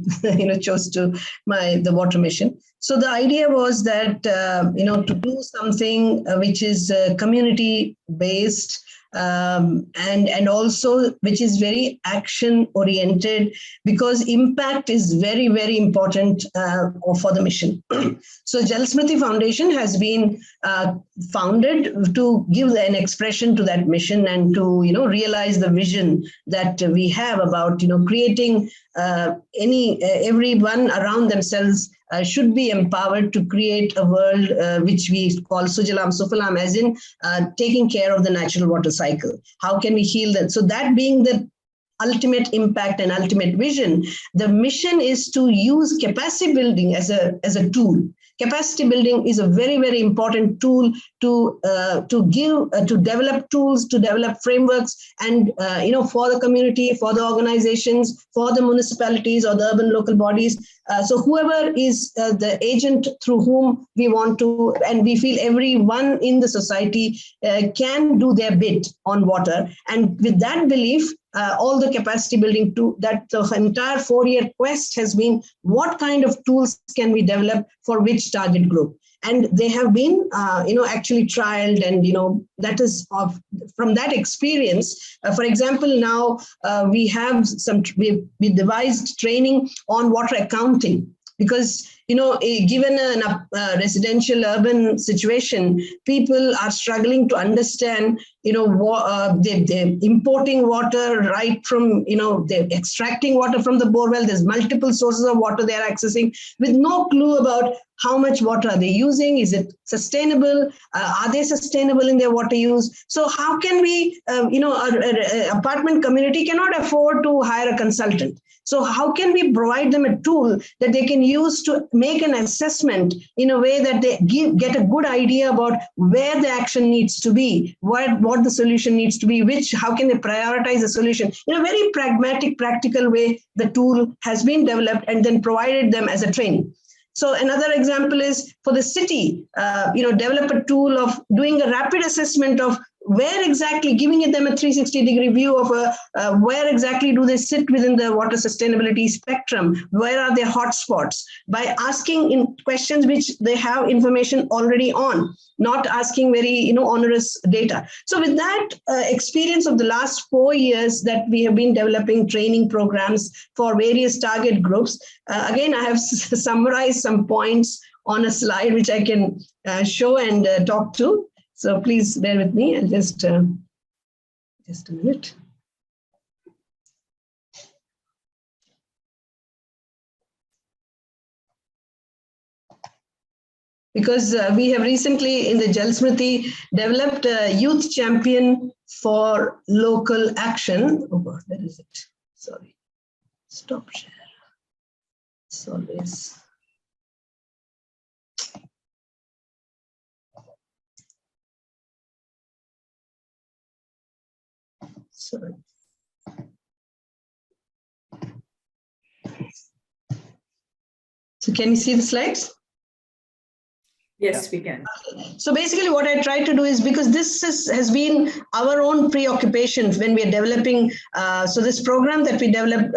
chose the water mission. So the idea was that, to do something which is community based, and also which is very action oriented, because impact is very, very important for the mission. So Jal Smruti Foundation has been founded to give an expression to that mission, and to realize the vision that we have about creating everyone around themselves should be empowered to create a world which we call Sujalam Sufalam, as in taking care of the natural water cycle. How can we heal that? So that being the ultimate impact and ultimate vision, the mission is to use capacity building as a tool. Capacity building is a very, very important tool to develop tools, to develop frameworks, and for the community, for the organizations, for the municipalities or the urban local bodies. So whoever is the agent through whom we want to, and we feel everyone in the society can do their bit on water. And with that belief, all the capacity building that the entire 4-year quest has been, what kind of tools can we develop for which target group? And they have been, actually trialed, and that is from that experience. For example, now we devised training on water accounting, because given a residential urban situation, people are struggling to understand, they're importing water right from, they're extracting water from the borewell. There's multiple sources of water they're accessing with no clue about how much water are they using. Is it sustainable? Are they sustainable in their water use? So how can we, our apartment community cannot afford to hire a consultant. So how can we provide them a tool that they can use to make an assessment in a way that they get a good idea about where the action needs to be, what the solution needs to be, how can they prioritize the solution in a very pragmatic, practical way. The tool has been developed and then provided them as a training. So another example is for the city, develop a tool of doing a rapid assessment of where exactly, giving them a 360-degree view of where exactly do they sit within the water sustainability spectrum, where are their hotspots, by asking in questions which they have information already on, not asking very onerous data. So with that experience of the last 4 years that we have been developing training programs for various target groups, again, I have summarized some points on a slide which I can show and talk to. So please bear with me, and just a minute. Because we have recently in the Jal Smruti developed a youth champion for local action. Oh God, where is it? Sorry. Stop share. Sorry. Sorry. So can you see the slides? Yes, we can. So basically what I try to do is, because this has been our own preoccupation when we are developing, so this program that we developed,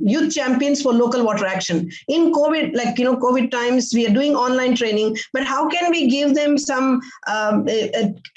youth champions for local water action. In COVID, COVID times, we are doing online training, but how can we give them some,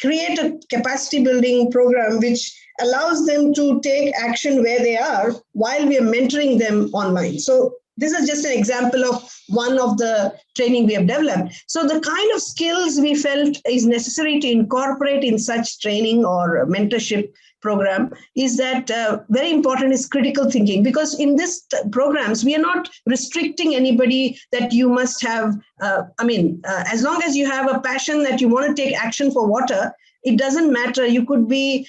create a capacity building program which allows them to take action where they are while we are mentoring them online. So this is just an example of one of the training we have developed. So the kind of skills we felt is necessary to incorporate in such training or mentorship program is that very important is critical thinking, because in this programs, we are not restricting anybody that you must have, as long as you have a passion that you want to take action for water, it doesn't matter. You could be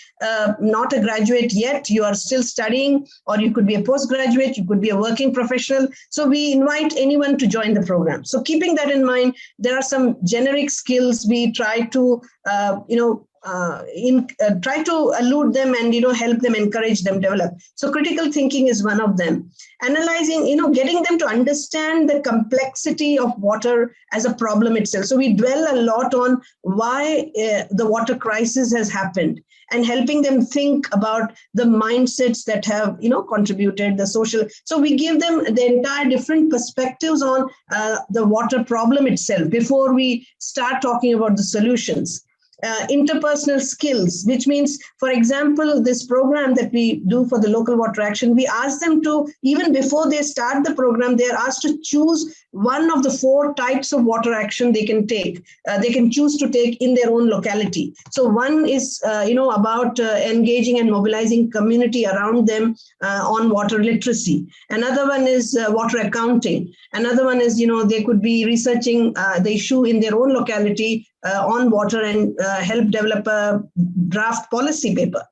not a graduate yet, you are still studying, or you could be a postgraduate, you could be a working professional. So we invite anyone to join the program. So keeping that in mind, there are some generic skills we try to, try to allude them and, help them, encourage them develop. So critical thinking is one of them. Analyzing, getting them to understand the complexity of water as a problem itself. So we dwell a lot on why the water crisis has happened, and helping them think about the mindsets that have, contributed, the social. So we give them the entire different perspectives on the water problem itself before we start talking about the solutions. Interpersonal skills, which means, for example, this program that we do for the local water action, we ask them to, even before they start the program, they are asked to choose one of the 4 types of water action they can take. They can choose to take in their own locality. So one is, about engaging and mobilizing community around them on water literacy. Another one is water accounting. Another one is, they could be researching the issue in their own locality on water and help develop a draft policy paper.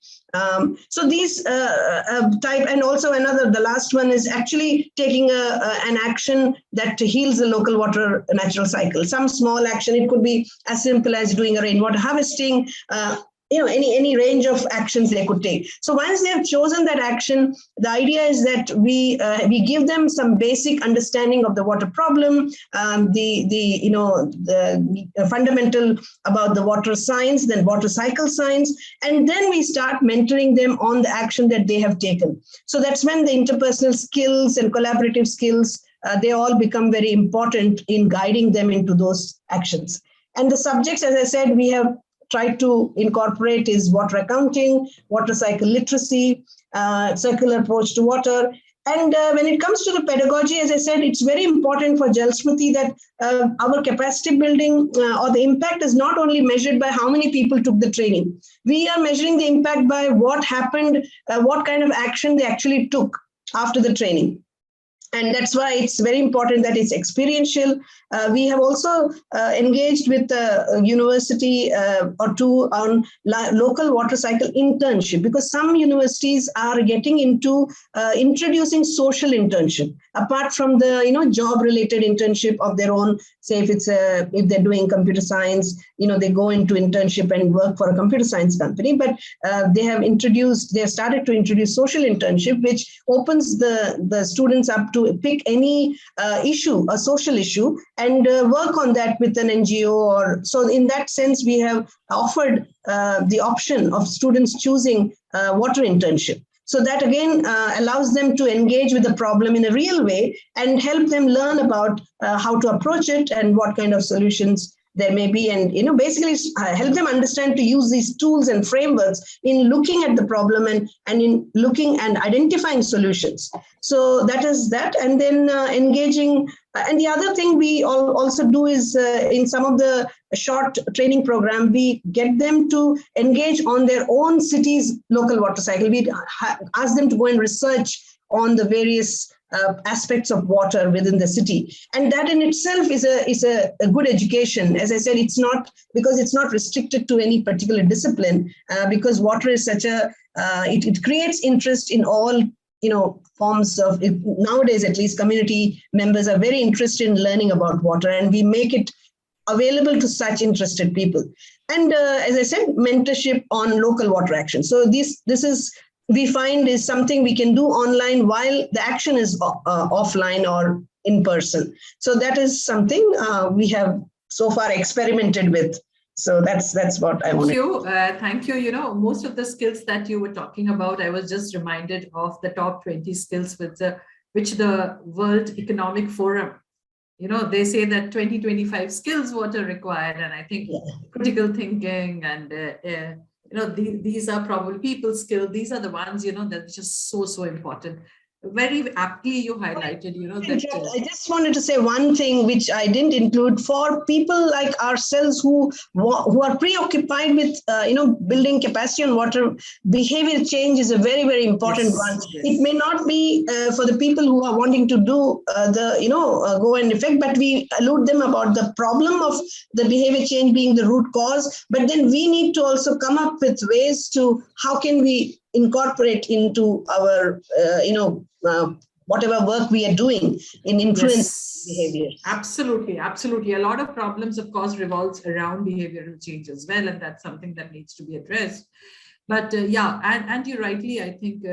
So these type, and also the last one is actually taking an action that heals the local water natural cycle. Some small action, it could be as simple as doing a rainwater harvesting, any range of actions they could take. So once they have chosen that action, the idea is that we give them some basic understanding of the water problem, the fundamental about the water science, then water cycle science, and then we start mentoring them on the action that they have taken. So that's when the interpersonal skills and collaborative skills, they all become very important in guiding them into those actions. And the subjects, as I said, we have tried to incorporate is water accounting, water cycle literacy, circular approach to water. And when it comes to the pedagogy, as I said, it's very important for Smruti that our capacity building or the impact is not only measured by how many people took the training. We are measuring the impact by what happened, what kind of action they actually took after the training. And that's why it's very important that it's experiential. We have also engaged with a university or two on local water cycle internship, because some universities are getting into introducing social internship apart from the job related internship of their own. Say if they're doing computer science, they go into internship and work for a computer science company. But they have started to introduce social internship, which opens the students up to pick any issue, a social issue, and work on that with an NGO. Or so in that sense, we have offered the option of students choosing water internship. So that again allows them to engage with the problem in a real way and help them learn about how to approach it and what kind of solutions there may be, and basically help them understand to use these tools and frameworks in looking at the problem and in looking and identifying solutions. So that is that. And then engaging. And the other thing we also do is in some of the short training program, we get them to engage on their own city's local water cycle. We ask them to go and research on the various aspects of water within the city, and that in itself is a good education. As I said, it's not restricted to any particular discipline, because water is such a it creates interest in all forms of it. Nowadays, at least, community members are very interested in learning about water, and we make it available to such interested people. And as I said, mentorship on local water action. So this is, we find, is something we can do online while the action is offline or in person. So that is something we have so far experimented with. So that's what I want. Thank you. You know, most of the skills that you were talking about, I was just reminded of the top 20 skills which the World Economic Forum, you know, they say that 2025 skills what are required. And I think critical thinking and, you know, these are probably people skills. These are the ones, you know, that's just so important. Very aptly you highlighted, you know, that I just wanted to say one thing which I didn't include. For people like ourselves who are preoccupied with you know, building capacity on water, behavior change is a very important one. Yes. It may not be for the people who are wanting to do go and effect, but we allude them about the problem of the behavior change being the root cause. But then we need to also come up with ways to how can we incorporate into our whatever work we are doing in influence behavior. Absolutely. A lot of problems, of course, revolves around behavioral change as well, and that's something that needs to be addressed. But and you rightly, I think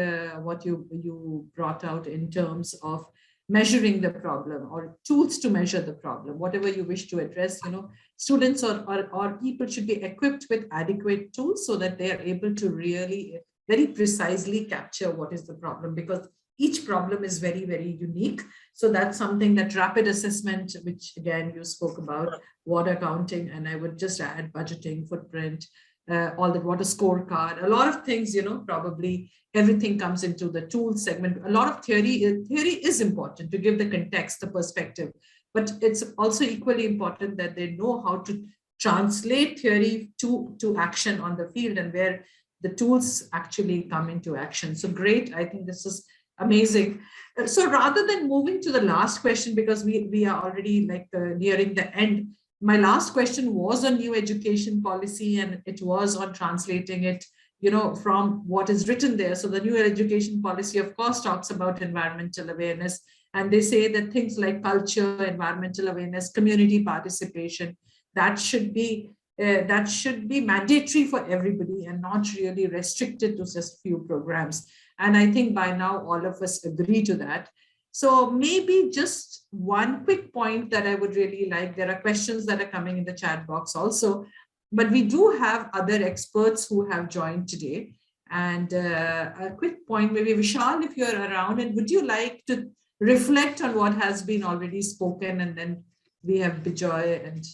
what you brought out in terms of measuring the problem or tools to measure the problem, whatever you wish to address, you know, students or people should be equipped with adequate tools so that they are able to really very precisely capture what is the problem, because each problem is very unique. So that's something that rapid assessment, which again you spoke about, water counting, and I would just add budgeting, footprint, all that water scorecard, a lot of things, you know, probably everything comes into the tool segment. A lot of theory is important to give the context, the perspective, but it's also equally important that they know how to translate theory to action on the field and where the tools actually come into action. So great. I think this is amazing. So rather than moving to the last question, because we are already like nearing the end, my last question was on new education policy, and it was on translating it, you know, from what is written there. So the new education policy, of course, talks about environmental awareness, and they say that things like culture, environmental awareness, community participation, that should be mandatory for everybody and not really restricted to just few programs. And I think by now all of us agree to that. So maybe just one quick point that I would really like, there are questions that are coming in the chat box also, but we do have other experts who have joined today. And a quick point, maybe Vishal, if you're around, and would you like to reflect on what has been already spoken? And then we have Bijoy and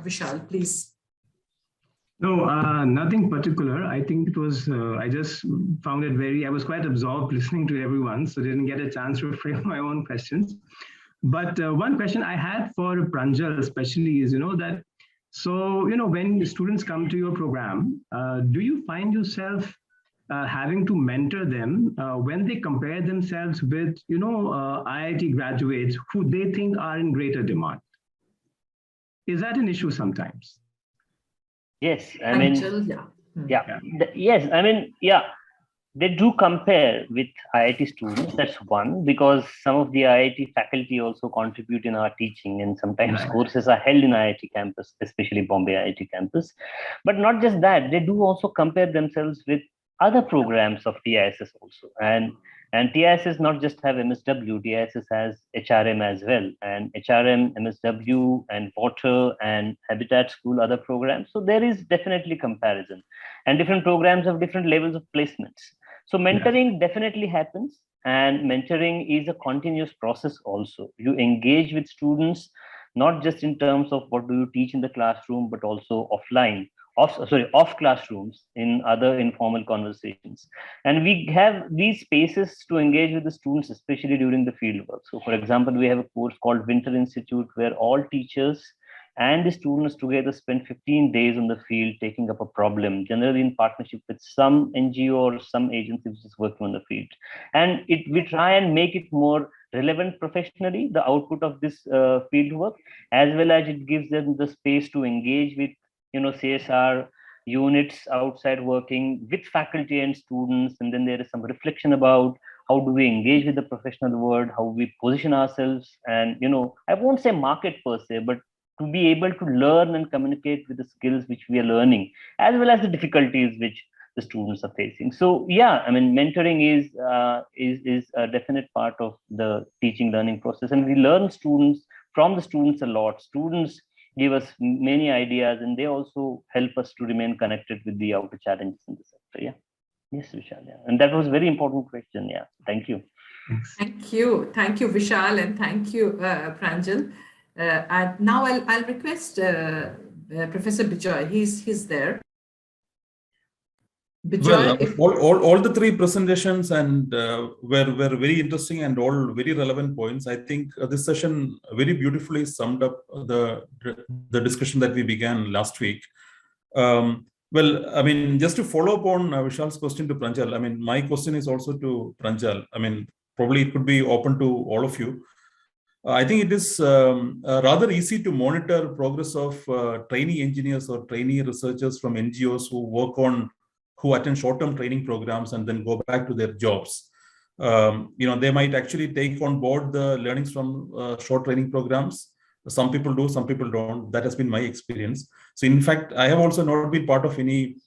Vishal, please. No, nothing particular. I think it was, I just found it I was quite absorbed listening to everyone, so didn't get a chance to frame my own questions. But one question I had for Pranjal especially is, that, so, when the students come to your program, do you find yourself having to mentor them when they compare themselves with, IIT graduates who they think are in greater demand? Is that an issue sometimes? Yes, they do compare with IIT students. That's one, because some of the IIT faculty also contribute in our teaching, and sometimes courses are held in IIT campus, especially Bombay IIT campus. But not just that, they do also compare themselves with other programs of TISS also. And TISS not just have MSW, TISS has HRM as well, and HRM, MSW, and Water and Habitat School, other programs. So there is definitely comparison, and different programs have different levels of placements. So mentoring definitely happens, and mentoring is a continuous process also. You engage with students, not just in terms of what do you teach in the classroom, but also off classrooms in other informal conversations. And we have these spaces to engage with the students, especially during the field work. So for example, we have a course called Winter Institute, where all teachers and the students together spend 15 days on the field taking up a problem, generally in partnership with some NGO or some agency which is working on the field. And we try and make it more relevant professionally, the output of this field work, as well as it gives them the space to engage with CSR units outside working with faculty and students. And then there is some reflection about how do we engage with the professional world, how we position ourselves, and I won't say market per se, but to be able to learn and communicate with the skills which we are learning, as well as the difficulties which the students are facing. So mentoring is a definite part of the teaching learning process, and we learn from the students a lot. Students give us many ideas, and they also help us to remain connected with the outer challenges in the sector. Yeah. Yes, Vishal. Yeah. And that was a very important question. Yeah. Thank you. Thank you. Thank you, Vishal, and thank you, Pranjal. And now I'll request Professor Bijoy. He's there. Bijoy, well, all the three presentations and were very interesting and all very relevant points. I think this session very beautifully summed up the discussion that we began last week. Well, I mean, just to follow up on Vishal's question to Pranjal, I mean, my question is also to Pranjal. I mean, probably it could be open to all of you. I think it is rather easy to monitor progress of trainee engineers or trainee researchers from NGOs who attend short-term training programs and then go back to their jobs. They might actually take on board the learnings from short training programs. Some people do, some people don't. That has been my experience. So in fact, I have also not been part of any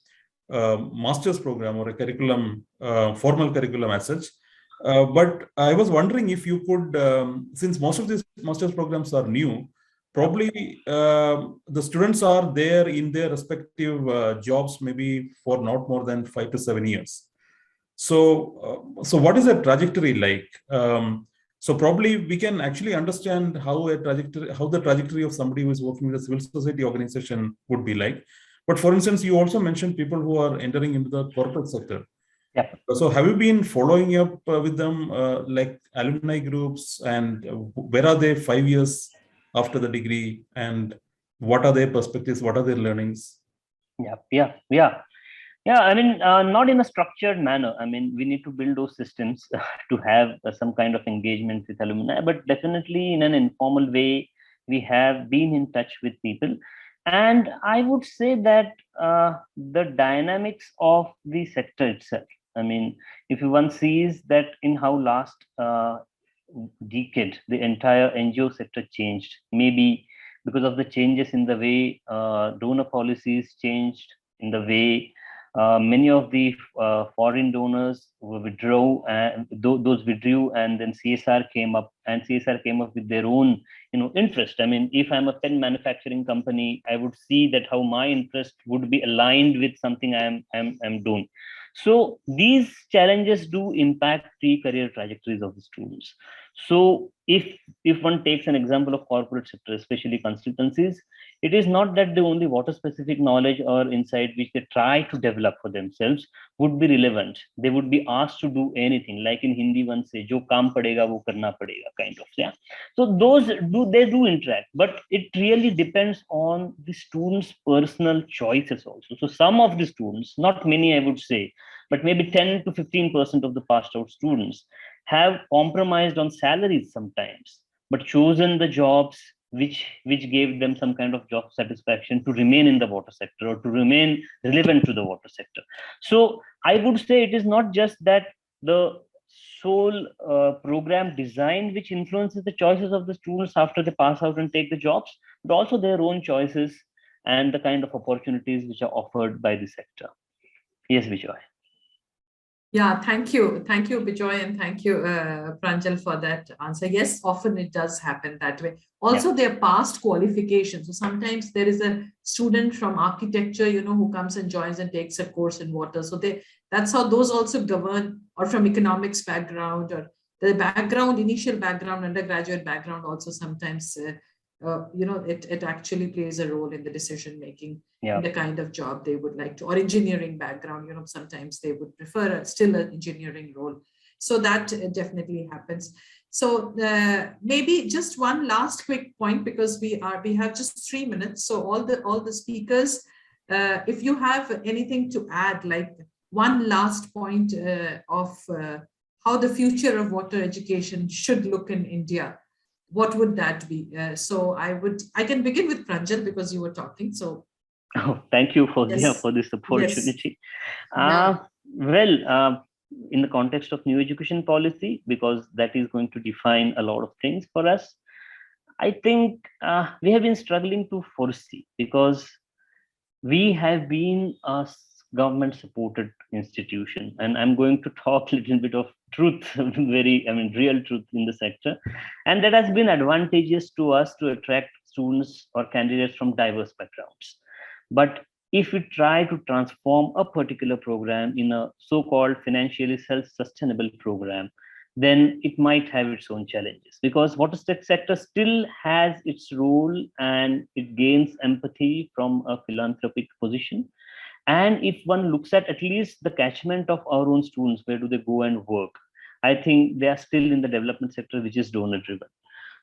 master's program or a curriculum, formal curriculum as such. But I was wondering if you could, since most of these master's programs are new, probably the students are there in their respective jobs maybe for not more than 5 to 7 years. So what is the trajectory like? So probably we can actually understand how the trajectory of somebody who is working with a civil society organization would be like. But for instance, you also mentioned people who are entering into the corporate sector. Yeah. So have you been following up with them, like alumni groups, and where are they 5 years after the degree, and what are their perspectives? What are their learnings? Yeah, I mean, not in a structured manner. I mean, we need to build those systems to have some kind of engagement with alumni, but definitely in an informal way, we have been in touch with people. And I would say that the dynamics of the sector itself, I mean, if one sees that in how last decade, the entire NGO sector changed, maybe because of the changes in the way donor policies changed, in the way many of the foreign donors withdrew, and those withdrew, and then CSR came up, and CSR came up with their own, interest. I mean, if I'm a pen manufacturing company, I would see that how my interest would be aligned with something I'm doing. So these challenges do impact the career trajectories of the students. So if one takes an example of corporate sector, especially consultancies, it is not that the only water specific knowledge or insight which they try to develop for themselves would be relevant. They would be asked to do anything, like in Hindi one say, "Jo kaam padega wo karna padega," kind of. Yeah. So they do interact, but it really depends on the students' personal choices also. So some of the students, not many I would say, but maybe 10 to 15% of the passed out students have compromised on salaries sometimes, but chosen the jobs which gave them some kind of job satisfaction to remain in the water sector or to remain relevant to the water sector. So I would say it is not just that the sole program design which influences the choices of the students after they pass out and take the jobs, but also their own choices and the kind of opportunities which are offered by the sector. Yes, Vijay. Yeah, thank you, Bijoy, and thank you, Pranjal, for that answer. Yes, often it does happen that way. Also, their past qualifications. So sometimes there is a student from architecture, who comes and joins and takes a course in water. So that's how those also govern, or from economics background, or the background, initial background, undergraduate background also sometimes. It actually plays a role in the decision making, in the kind of job they would like to, or engineering background. Sometimes they would prefer still an engineering role. So that definitely happens. So maybe just one last quick point, because we have just 3 minutes. So all the speakers, if you have anything to add, like one last point of how the future of water education should look in India, what would that be? So I can begin with Pranjal because you were talking. So, thank you, Fawzia, for this opportunity. Yes. In the context of new education policy, because that is going to define a lot of things for us, I think we have been struggling to foresee, because we have been a government supported institution, and I'm going to talk a little bit of truth, real truth in the sector, and that has been advantageous to us to attract students or candidates from diverse backgrounds. But if we try to transform a particular program in a so-called financially self-sustainable program, then it might have its own challenges, because water sector still has its role and it gains empathy from a philanthropic position. And if one looks at least the catchment of our own students, where do they go and work? I think they are still in the development sector, which is donor driven.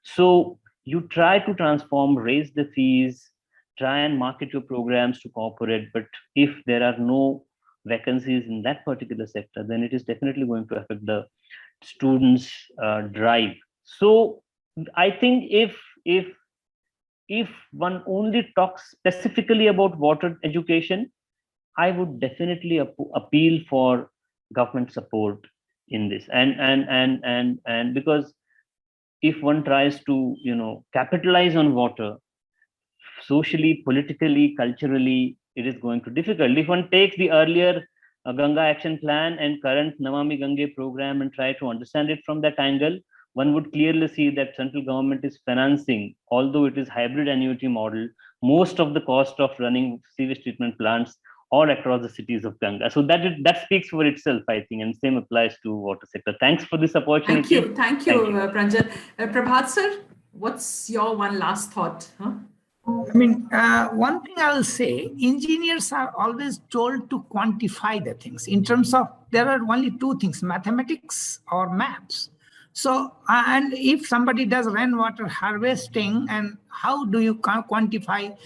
So you try to transform, raise the fees, try and market your programs to corporate, but if there are no vacancies in that particular sector, then it is definitely going to affect the students' drive. So I think if one only talks specifically about water education, I would definitely appeal for government support in this, and because if one tries to capitalize on water socially, politically, culturally, it is going to be difficult. If one takes the earlier Ganga Action Plan and current Namami Gange program and try to understand it from that angle, one would clearly see that central government is financing, although it is hybrid annuity model, most of the cost of running sewage treatment plants all across the cities of Ganga. So that speaks for itself, I think, and same applies to water sector. Thanks for this opportunity. Thank you, Pranjal. Prabhat sir, what's your one last thought? I mean, one thing I will say, engineers are always told to quantify the things in terms of, there are only two things, mathematics or maths. So, and if somebody does rainwater harvesting, and how do you quantify?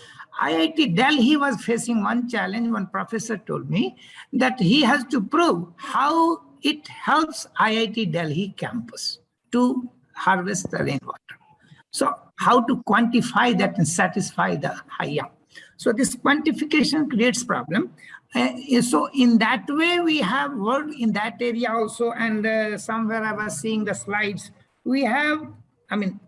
IIT Delhi was facing one challenge. One professor told me that he has to prove how it helps IIT Delhi campus to harvest the rainwater. So how to quantify that and satisfy the higher. So this quantification creates problem. So in that way, we have worked in that area also. And somewhere I was seeing the slides. We have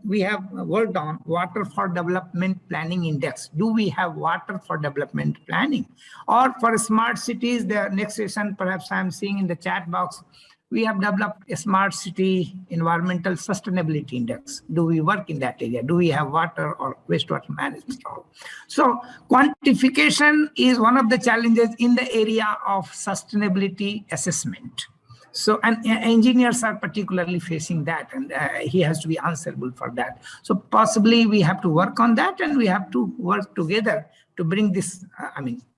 worked on water for development planning index. Do we have water for development planning? Or for smart cities, the next session, perhaps I'm seeing in the chat box, we have developed a smart city environmental sustainability index. Do we work in that area? Do we have water or wastewater management? So quantification is one of the challenges in the area of sustainability assessment. So, and engineers are particularly facing that, and he has to be answerable for that. So possibly we have to work on that, and we have to work together to bring this,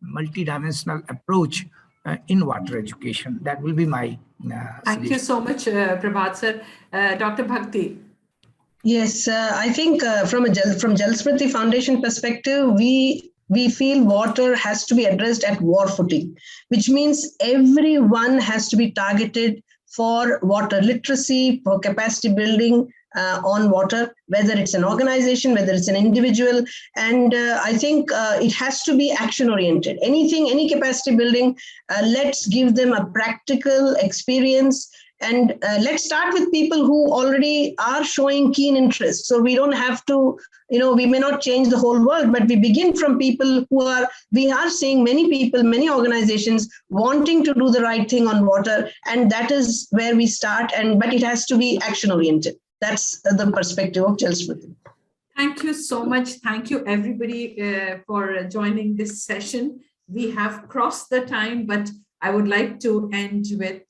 multidimensional approach in water education. That will be my Thank you so much, Prabhat sir. Dr. Bhakti. Yes, I think from Jal Smruti Foundation perspective, we feel water has to be addressed at war footing, which means everyone has to be targeted for water literacy, for capacity building on water, whether it's an organization, whether it's an individual. And I think it has to be action oriented. Any capacity building, let's give them a practical experience. And let's start with people who already are showing keen interest. So we don't have to, we may not change the whole world, but we begin from people we are seeing many people, many organizations wanting to do the right thing on water. And that is where we start. But it has to be action oriented. That's the perspective of Jal Smruti. Thank you so much. Thank you, everybody, for joining this session. We have crossed the time, but I would like to end with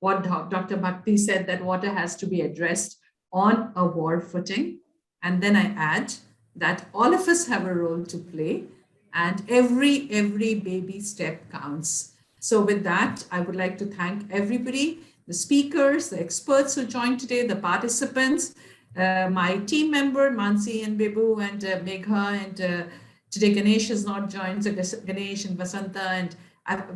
what Dr. Bhakti said, that water has to be addressed on a war footing. And then I add that all of us have a role to play, and every baby step counts. So with that, I would like to thank everybody, the speakers, the experts who joined today, the participants, my team member, Mansi and Bibu and Megha, and today Ganesh has not joined, so Ganesh and Vasanta, and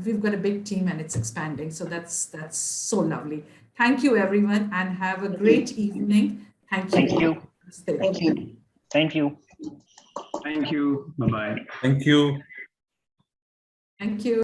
we've got a big team and it's expanding. So that's so lovely. Thank you, everyone, and have a great evening. Thank you. Thank you. Thank you. Thank you. Bye-bye. Thank you. Thank you.